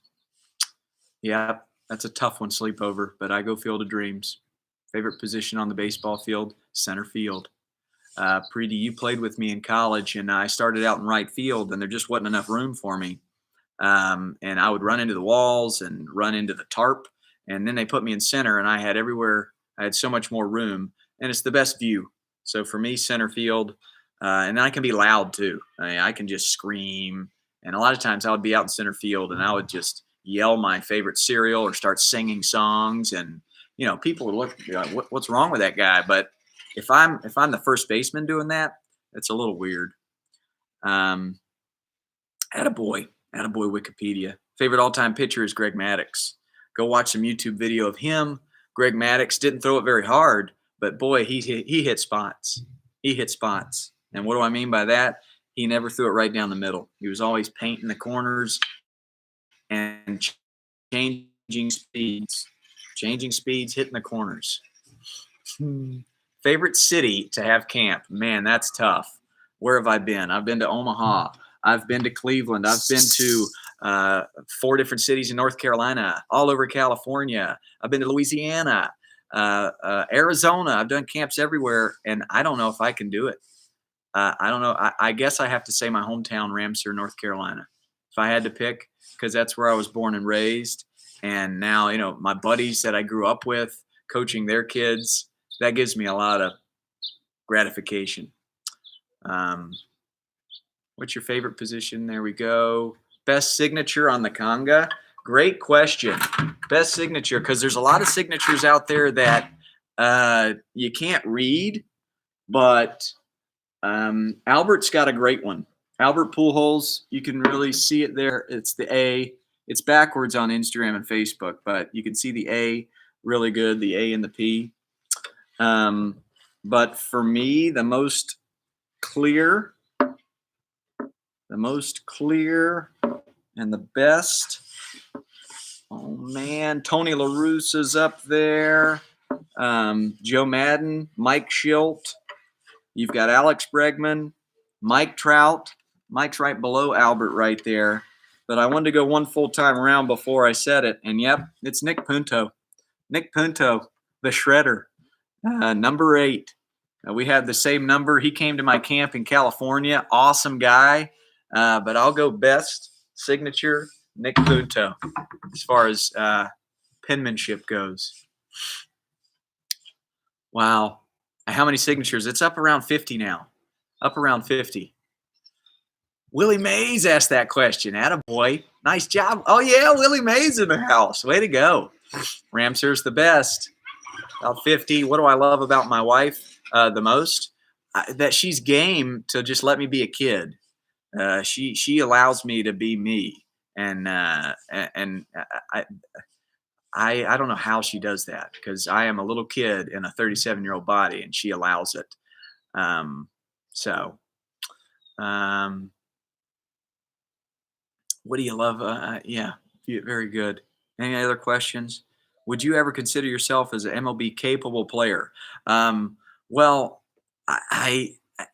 Yeah, that's a tough one, sleepover, but I go Field of Dreams. Favorite position on the baseball field, center field. Preety, you played with me in college, and I started out in right field, and there just wasn't enough room for me. And I would run into the walls and run into the tarp, and then they put me in center, and I had everywhere. I had so much more room, and it's the best view. So for me, center field, and I can be loud too. I can just scream, and a lot of times I would be out in center field, and I would just yell my favorite cereal or start singing songs, and people would look, what's wrong with that guy? But if I'm the first baseman doing that, it's a little weird. Attaboy Wikipedia. Favorite all-time pitcher is Greg Maddux. Go watch some YouTube video of him. Greg Maddux didn't throw it very hard, but boy, he hit spots. He hit spots. And what do I mean by that? he never threw it right down the middle. He was always painting the corners and changing speeds, hitting the corners. Favorite city to have camp? Man, that's tough. Where have I been? I've been to Omaha. I've been to Cleveland. I've been to 4 different cities in North Carolina, all over California. I've been to Louisiana, Arizona. I've done camps everywhere, and I don't know if I can do it. I don't know. I guess I have to say my hometown, Ramseur, North Carolina. If I had to pick, because that's where I was born and raised. And now, you know, my buddies that I grew up with, coaching their kids, that gives me a lot of gratification. What's your favorite position? There we go. Best signature on the conga? Great question. Best signature, because there's a lot of signatures out there that you can't read, but Albert's got a great one. Albert Pujols, you can really see it there. It's the A. It's backwards on Instagram and Facebook, but you can see the A really good, the A and the P. But for me, the most clear and the best, oh man, Tony La Russa's up there. Joe Madden, Mike Schilt. You've got Alex Bregman, Mike Trout. Mike's right below Albert right there. But I wanted to go one full time around before I said it. And yep, it's Nick Punto. Nick Punto, the shredder, number 8. We had the same number. He came to my camp in California. Awesome guy. But I'll go best signature, Nick Punto, as far as penmanship goes. Wow. How many signatures? It's up around 50 now. Up around 50. Willie Mays asked that question. Attaboy. Nice job. Oh, yeah, Willie Mays in the house. Way to go. Ramseur's the best. About 50. What do I love about my wife the most? That she's game to just let me be a kid. She allows me to be me. And I don't know how she does that, because I am a little kid in a 37-year-old body, and she allows it. What do you love? Yeah, very good. Any other questions? Would you ever consider yourself as an MLB capable player? Well,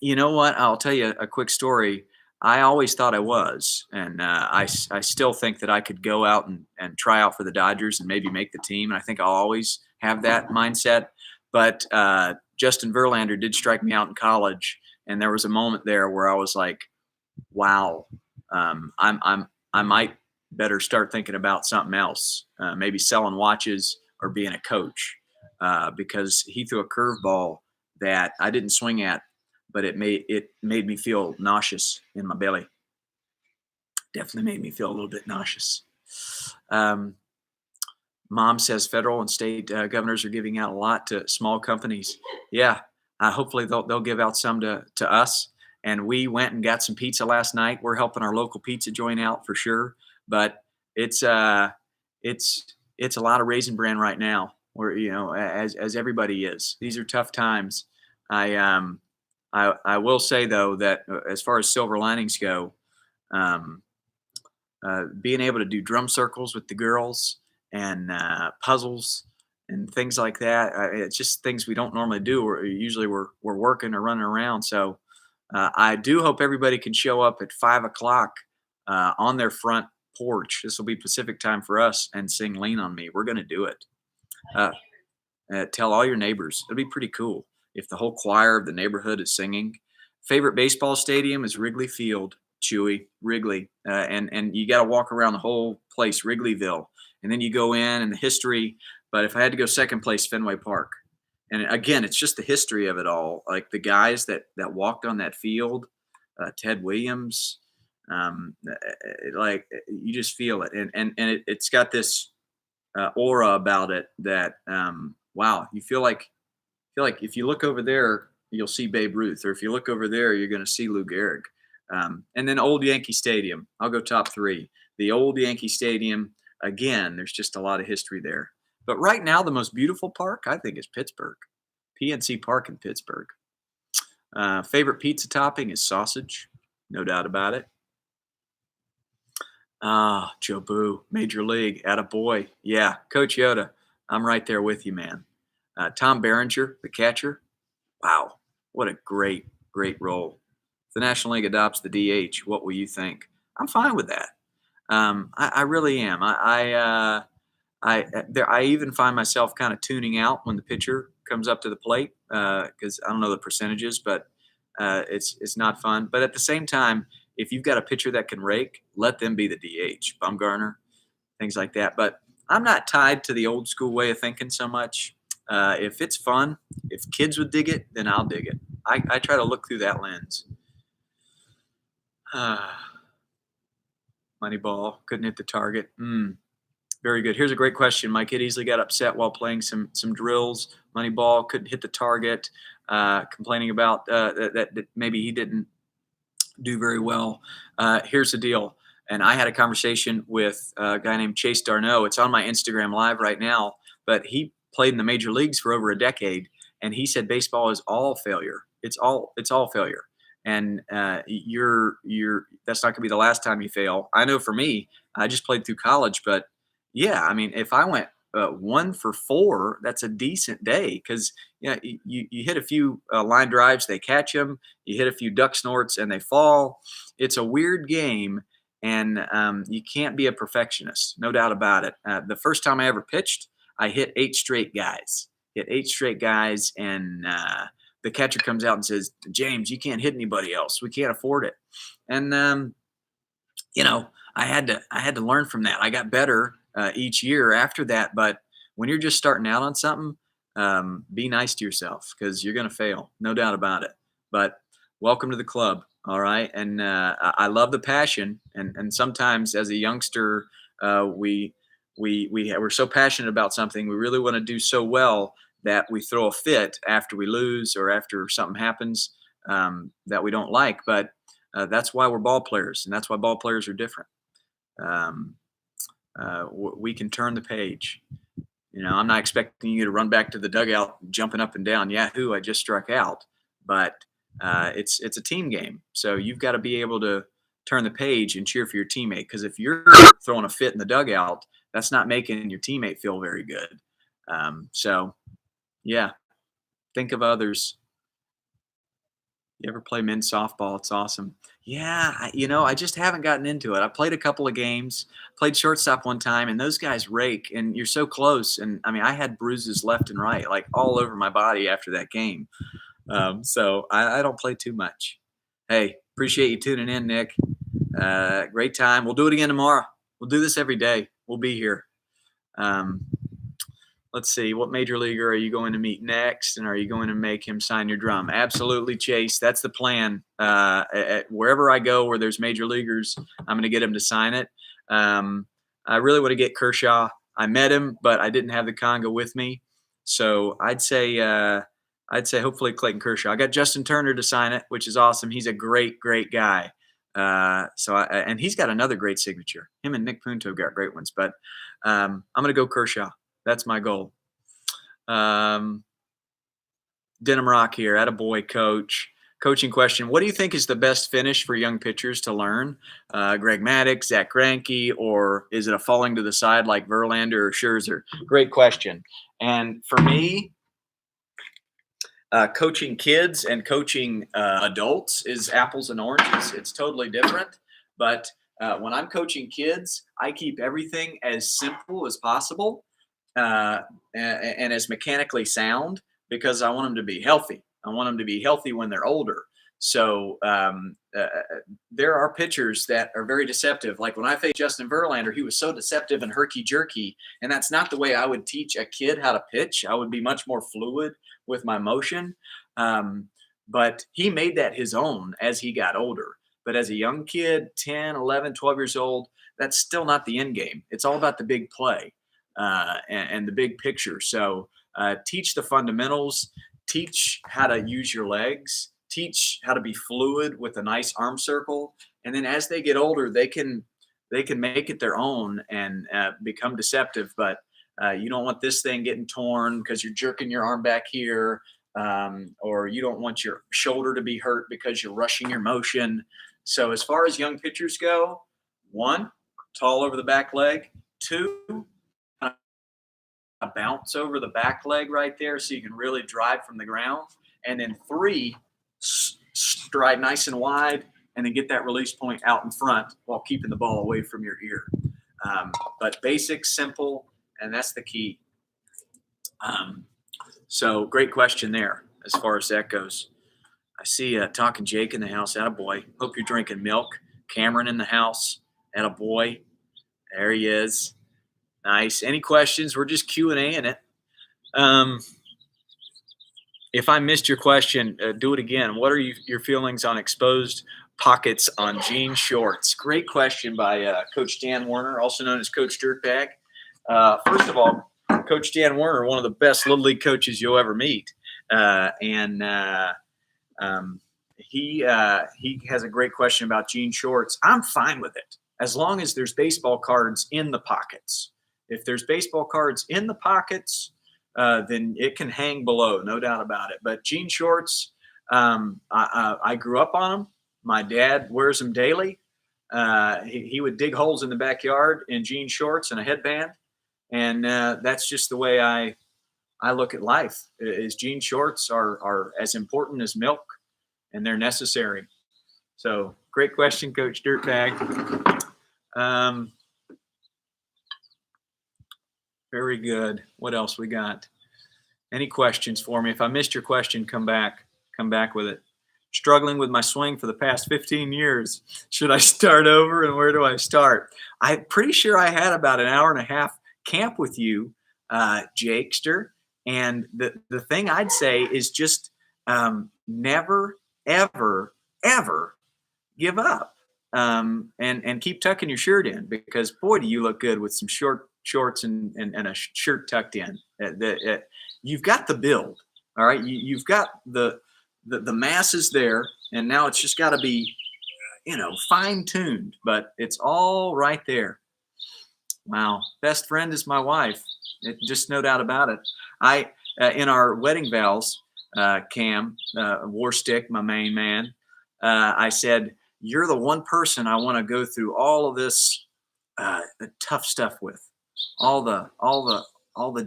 you know what? I'll tell you a quick story. I always thought I was, and I still think that I could go out and try out for the Dodgers and maybe make the team. And I think I'll always have that mindset. But Justin Verlander did strike me out in college, and there was a moment there where I was like, "Wow, I might better start thinking about something else, maybe selling watches or being a coach," because he threw a curveball that I didn't swing at, but it made me feel nauseous in my belly. Definitely made me feel a little bit nauseous. Mom says federal and state governors are giving out a lot to small companies. Yeah, hopefully they'll give out some to us. And we went and got some pizza last night. We're helping our local pizza joint out for sure. But it's a lot of Raisin Bran right now, where, you know, as everybody is. These are tough times. I will say though that as far as silver linings go, being able to do drum circles with the girls and puzzles and things like that, it's just things we don't normally do. We're working or running around. So I do hope everybody can show up at 5 o'clock on their front porch. This will be Pacific time for us, and sing "Lean on Me." We're going to do it. Tell all your neighbors. It'll be pretty cool if the whole choir of the neighborhood is singing. Favorite baseball stadium is Wrigley Field, Chewy, Wrigley. And you got to walk around the whole place, Wrigleyville. And then you go in and the history. But if I had to go second place, Fenway Park. And again, it's just the history of it all. Like the guys that walked on that field, Ted Williams, like you just feel it. And it's got this aura about it that, wow, you feel like if you look over there, you'll see Babe Ruth, or if you look over there, you're going to see Lou Gehrig. And then Old Yankee Stadium. I'll go top 3. The Old Yankee Stadium, again, there's just a lot of history there. But right now, the most beautiful park, I think, is Pittsburgh. PNC Park in Pittsburgh. Favorite pizza topping is sausage. No doubt about it. Ah, Joe Boo, Major League, attaboy. Yeah, Coach Yoda, I'm right there with you, man. Tom Berenger, the catcher. Wow, what a great role. If the National League adopts the DH, what will you think? I'm fine with that. I really am. I even find myself kind of tuning out when the pitcher comes up to the plate because I don't know the percentages, but it's not fun. But at the same time, if you've got a pitcher that can rake, let them be the DH, Bumgarner, things like that. But I'm not tied to the old school way of thinking so much. If it's fun, if kids would dig it, then I'll dig it. I try to look through that lens. Moneyball couldn't hit the target. Very good. Here's a great question. My kid easily got upset while playing some drills. Moneyball couldn't hit the target, complaining about that maybe he didn't do very well. Here's the deal. And I had a conversation with a guy named Chase Darno. It's on my Instagram Live right now, but he played in the major leagues for over a decade, and he said baseball is all failure. It's all failure. And that's not going to be the last time you fail. I know for me, I just played through college, but yeah, I mean, if I went 1 for 4, that's a decent day because you hit a few line drives, they catch them. You hit a few duck snorts and they fall. It's a weird game, and you can't be a perfectionist, no doubt about it. The first time I ever pitched, I hit 8 straight guys. And the catcher comes out and says, "James, you can't hit anybody else. We can't afford it." And I had to learn from that. I got better each year after that. But when you're just starting out on something, be nice to yourself because you're going to fail, no doubt about it. But welcome to the club, all right? And I love the passion. And sometimes as a youngster, we're so passionate about something. We really want to do so well that we throw a fit after we lose or after something happens that we don't like. But that's why we're ball players, and that's why ball players are different. We can turn the page. I'm not expecting you to run back to the dugout jumping up and down. Yahoo! I just struck out. But it's a team game, so you've got to be able to turn the page and cheer for your teammate. Because if you're throwing a fit in the dugout, that's not making your teammate feel very good. So, yeah, think of others. You ever play men's softball? It's awesome. Yeah, I just haven't gotten into it. I played a couple of games, played shortstop one time, and those guys rake, and you're so close. And, I mean, I had bruises left and right, like all over my body after that game. So I don't play too much. Hey, appreciate you tuning in, Nick. Great time. We'll do it again tomorrow. We'll do this every day. We'll be here. Let's see. What major leaguer are you going to meet next? And are you going to make him sign your drum? Absolutely, Chase. That's the plan. Wherever I go where there's major leaguers, I'm going to get him to sign it. I really want to get Kershaw. I met him, but I didn't have the conga with me. So I'd say hopefully Clayton Kershaw. I got Justin Turner to sign it, which is awesome. He's a great guy. And he's got another great signature. Him and Nick Punto got great ones. But I'm going to go Kershaw. That's my goal. Denim Rock here. Attaboy, coach. Coaching question. What do you think is the best finish for young pitchers to learn? Greg Maddux, Zach Greinke, or is it a falling to the side like Verlander or Scherzer? Great question. And for me, coaching kids and coaching adults is apples and oranges. It's totally different. But when I'm coaching kids, I keep everything as simple as possible. And as mechanically sound because I want them to be healthy. I want them to be healthy when they're older. So there are pitchers that are very deceptive. Like when I faced Justin Verlander, he was so deceptive and herky-jerky, and that's not the way I would teach a kid how to pitch. I would be much more fluid with my motion. But he made that his own as he got older. But as a young kid, 10, 11, 12 years old, that's still not the end game. It's all about the big play. And the big picture. So teach the fundamentals, teach how to use your legs, teach how to be fluid with a nice arm circle. And then as they get older, they can make it their own and become deceptive. But you don't want this thing getting torn because you're jerking your arm back here, or you don't want your shoulder to be hurt because you're rushing your motion. So as far as young pitchers go, 1, tall over the back leg. 2, a bounce over the back leg right there so you can really drive from the ground. And then 3, stride nice and wide and then get that release point out in front while keeping the ball away from your ear. But basic, simple, and that's the key. So great question there as far as that goes. I see Talking Jake in the house. Attaboy. Hope you're drinking milk. Cameron in the house. Attaboy. There he is. Nice. Any questions? We're just Q&A-ing it. If I missed your question, do it again. What are your feelings on exposed pockets on jean shorts? Great question by Coach Dan Werner, also known as Coach Dirtbag. First of all, Coach Dan Werner, one of the best Little League coaches you'll ever meet. He has a great question about jean shorts. I'm fine with it as long as there's baseball cards in the pockets. If there's baseball cards in the pockets, then it can hang below, no doubt about it. But jean shorts, I grew up on them. My dad wears them daily. He would dig holes in the backyard in jean shorts and a headband. And that's just the way I look at life. Is jean shorts are as important as milk, and they're necessary. So great question, Coach Dirtbag. Very good. What else we got? Any questions for me? If I missed your question, come back with it. Struggling with my swing for the past 15 years. Should I start over, and where do I start? I'm pretty sure I had about an hour and a half camp with you, Jakester. And the thing I'd say is just never, ever, ever give up, and keep tucking your shirt in, because boy, do you look good with some shorts and a shirt tucked in. You've got the build, all right. You've got the masses there, and now it's just got to be, fine tuned. But it's all right there. Wow, best friend is my wife. Just no doubt about it. In our wedding vows, Cam Warstick, my main man, I said, you're the one person I want to go through all of this the tough stuff with, all the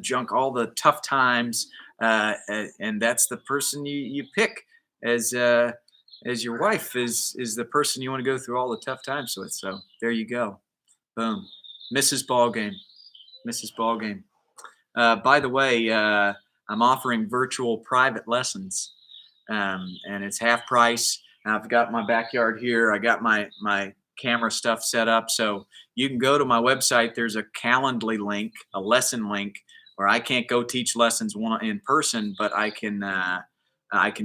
junk, all the tough times, and that's the person you pick as your wife is the person you want to go through all the tough times with. So there you go, boom, Mrs. Ballgame. By the way, I'm offering virtual private lessons, and it's half price. I've got my backyard here. I got my camera stuff set up, so you can go to my website. There's a Calendly link, a lesson link, where I can't go teach lessons in person, but I can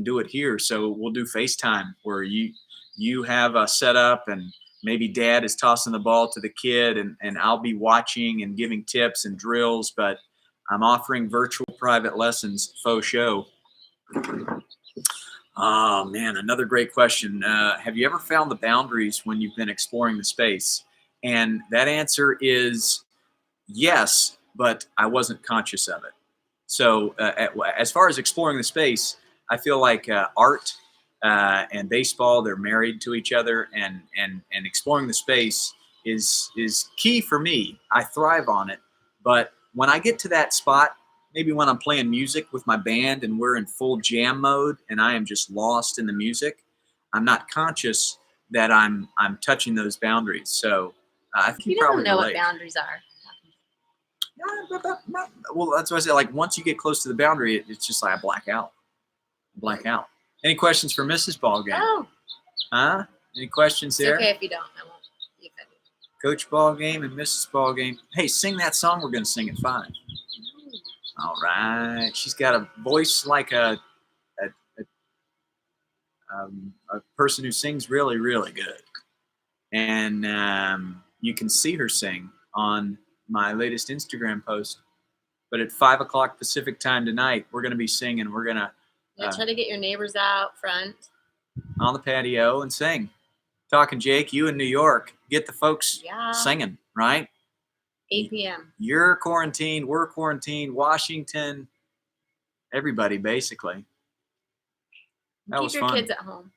do it here. So we'll do FaceTime, where you have a setup, and maybe dad is tossing the ball to the kid, and I'll be watching and giving tips and drills, but I'm offering virtual private lessons, faux show. Oh, man, another great question. Have you ever found the boundaries when you've been exploring the space? And that answer is yes, but I wasn't conscious of it. So as far as exploring the space, I feel like art and baseball, they're married to each other, and exploring the space is key for me. I thrive on it. But when I get to that spot, maybe when I'm playing music with my band and we're in full jam mode and I am just lost in the music, I'm not conscious that I'm touching those boundaries. So I think you probably don't know relate. what boundaries are. Well, that's what I said. Like, once you get close to the boundary, it's just like I black out. Any questions for Mrs. Ballgame? Oh, Huh? Any questions it's there? okay if you don't. I won't be offended. Coach Ballgame and Mrs. Ballgame. Hey, sing that song we're going to sing at 5. All right. She's got a voice like a person who sings really, really good. And you can see her sing on my latest Instagram post. But at 5 o'clock Pacific time tonight, we're going to be singing. We're going to Try to get your neighbors out front on the patio and sing. Talking Jake, you in New York, get the folks singing, right? 8 p.m. You're quarantined, we're quarantined, Washington, everybody basically. That Keep was your fun. kids at home.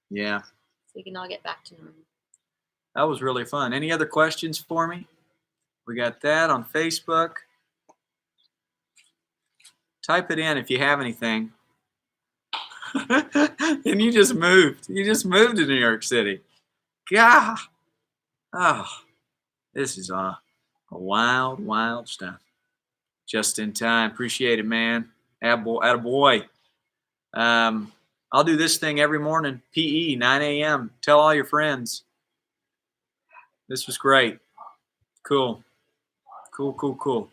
Yeah. So we can all get back to normal. That was really fun. Any other questions for me? We got that on Facebook. Type it in if you have anything. And you just moved. You just moved to New York City. God. Oh, this is a wild, wild stuff. Just in time. Appreciate it, man. Attaboy. I'll do this thing every morning. PE, 9 a.m. Tell all your friends. This was great. Cool. Cool, cool, cool.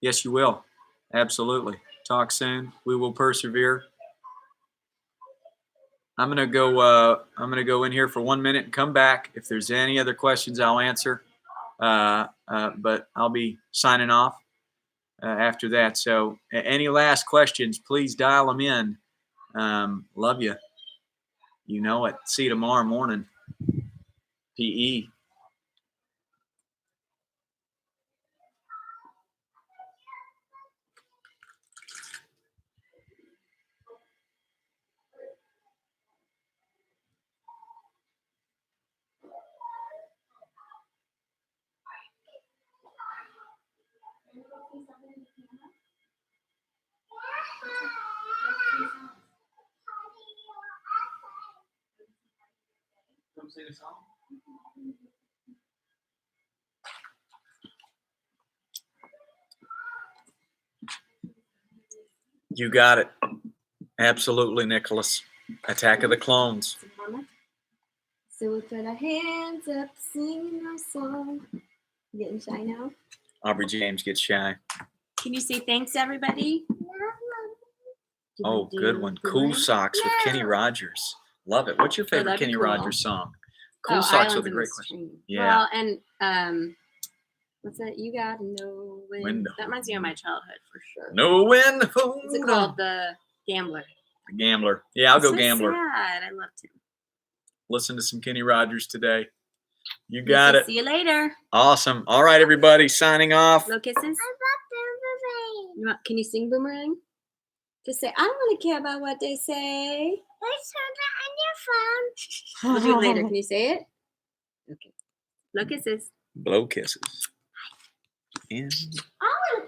Yes, you will. Absolutely. Talk soon. We will persevere. I'm gonna go in here for 1 minute and come back. If there's any other questions, I'll answer. But I'll be signing off after that. So any last questions, please dial them in. Love you. You know it. See you tomorrow morning. PE. Come sing a song. You got it. Absolutely, Nicholas. Attack of the Clones. So we'll put our hands up, singing our song. You getting shy now? Aubrey James gets shy. Can you say thanks, everybody? Oh, good one. Cool Socks with Kenny Rogers. Love it. What's your favorite that'd be Kenny cool. Rogers song? Cool Oh, Socks Islands with a in great the question. Stream. Yeah. Well, and what's that? You gotta know when. Window. That reminds me of my childhood for sure. No win. What's it called? The Gambler. The Gambler. Yeah, I'll go So Gambler. Sad. I loved him. Listen to some Kenny Rogers today. You got it. See you later. Awesome. All right, everybody. Signing off. Little kisses. Can you sing Boomerang? Just say, I don't really care about what they say. Let's turn that on your phone. We'll do it later. Can you say it? Okay. Little kisses. Blow kisses. And I want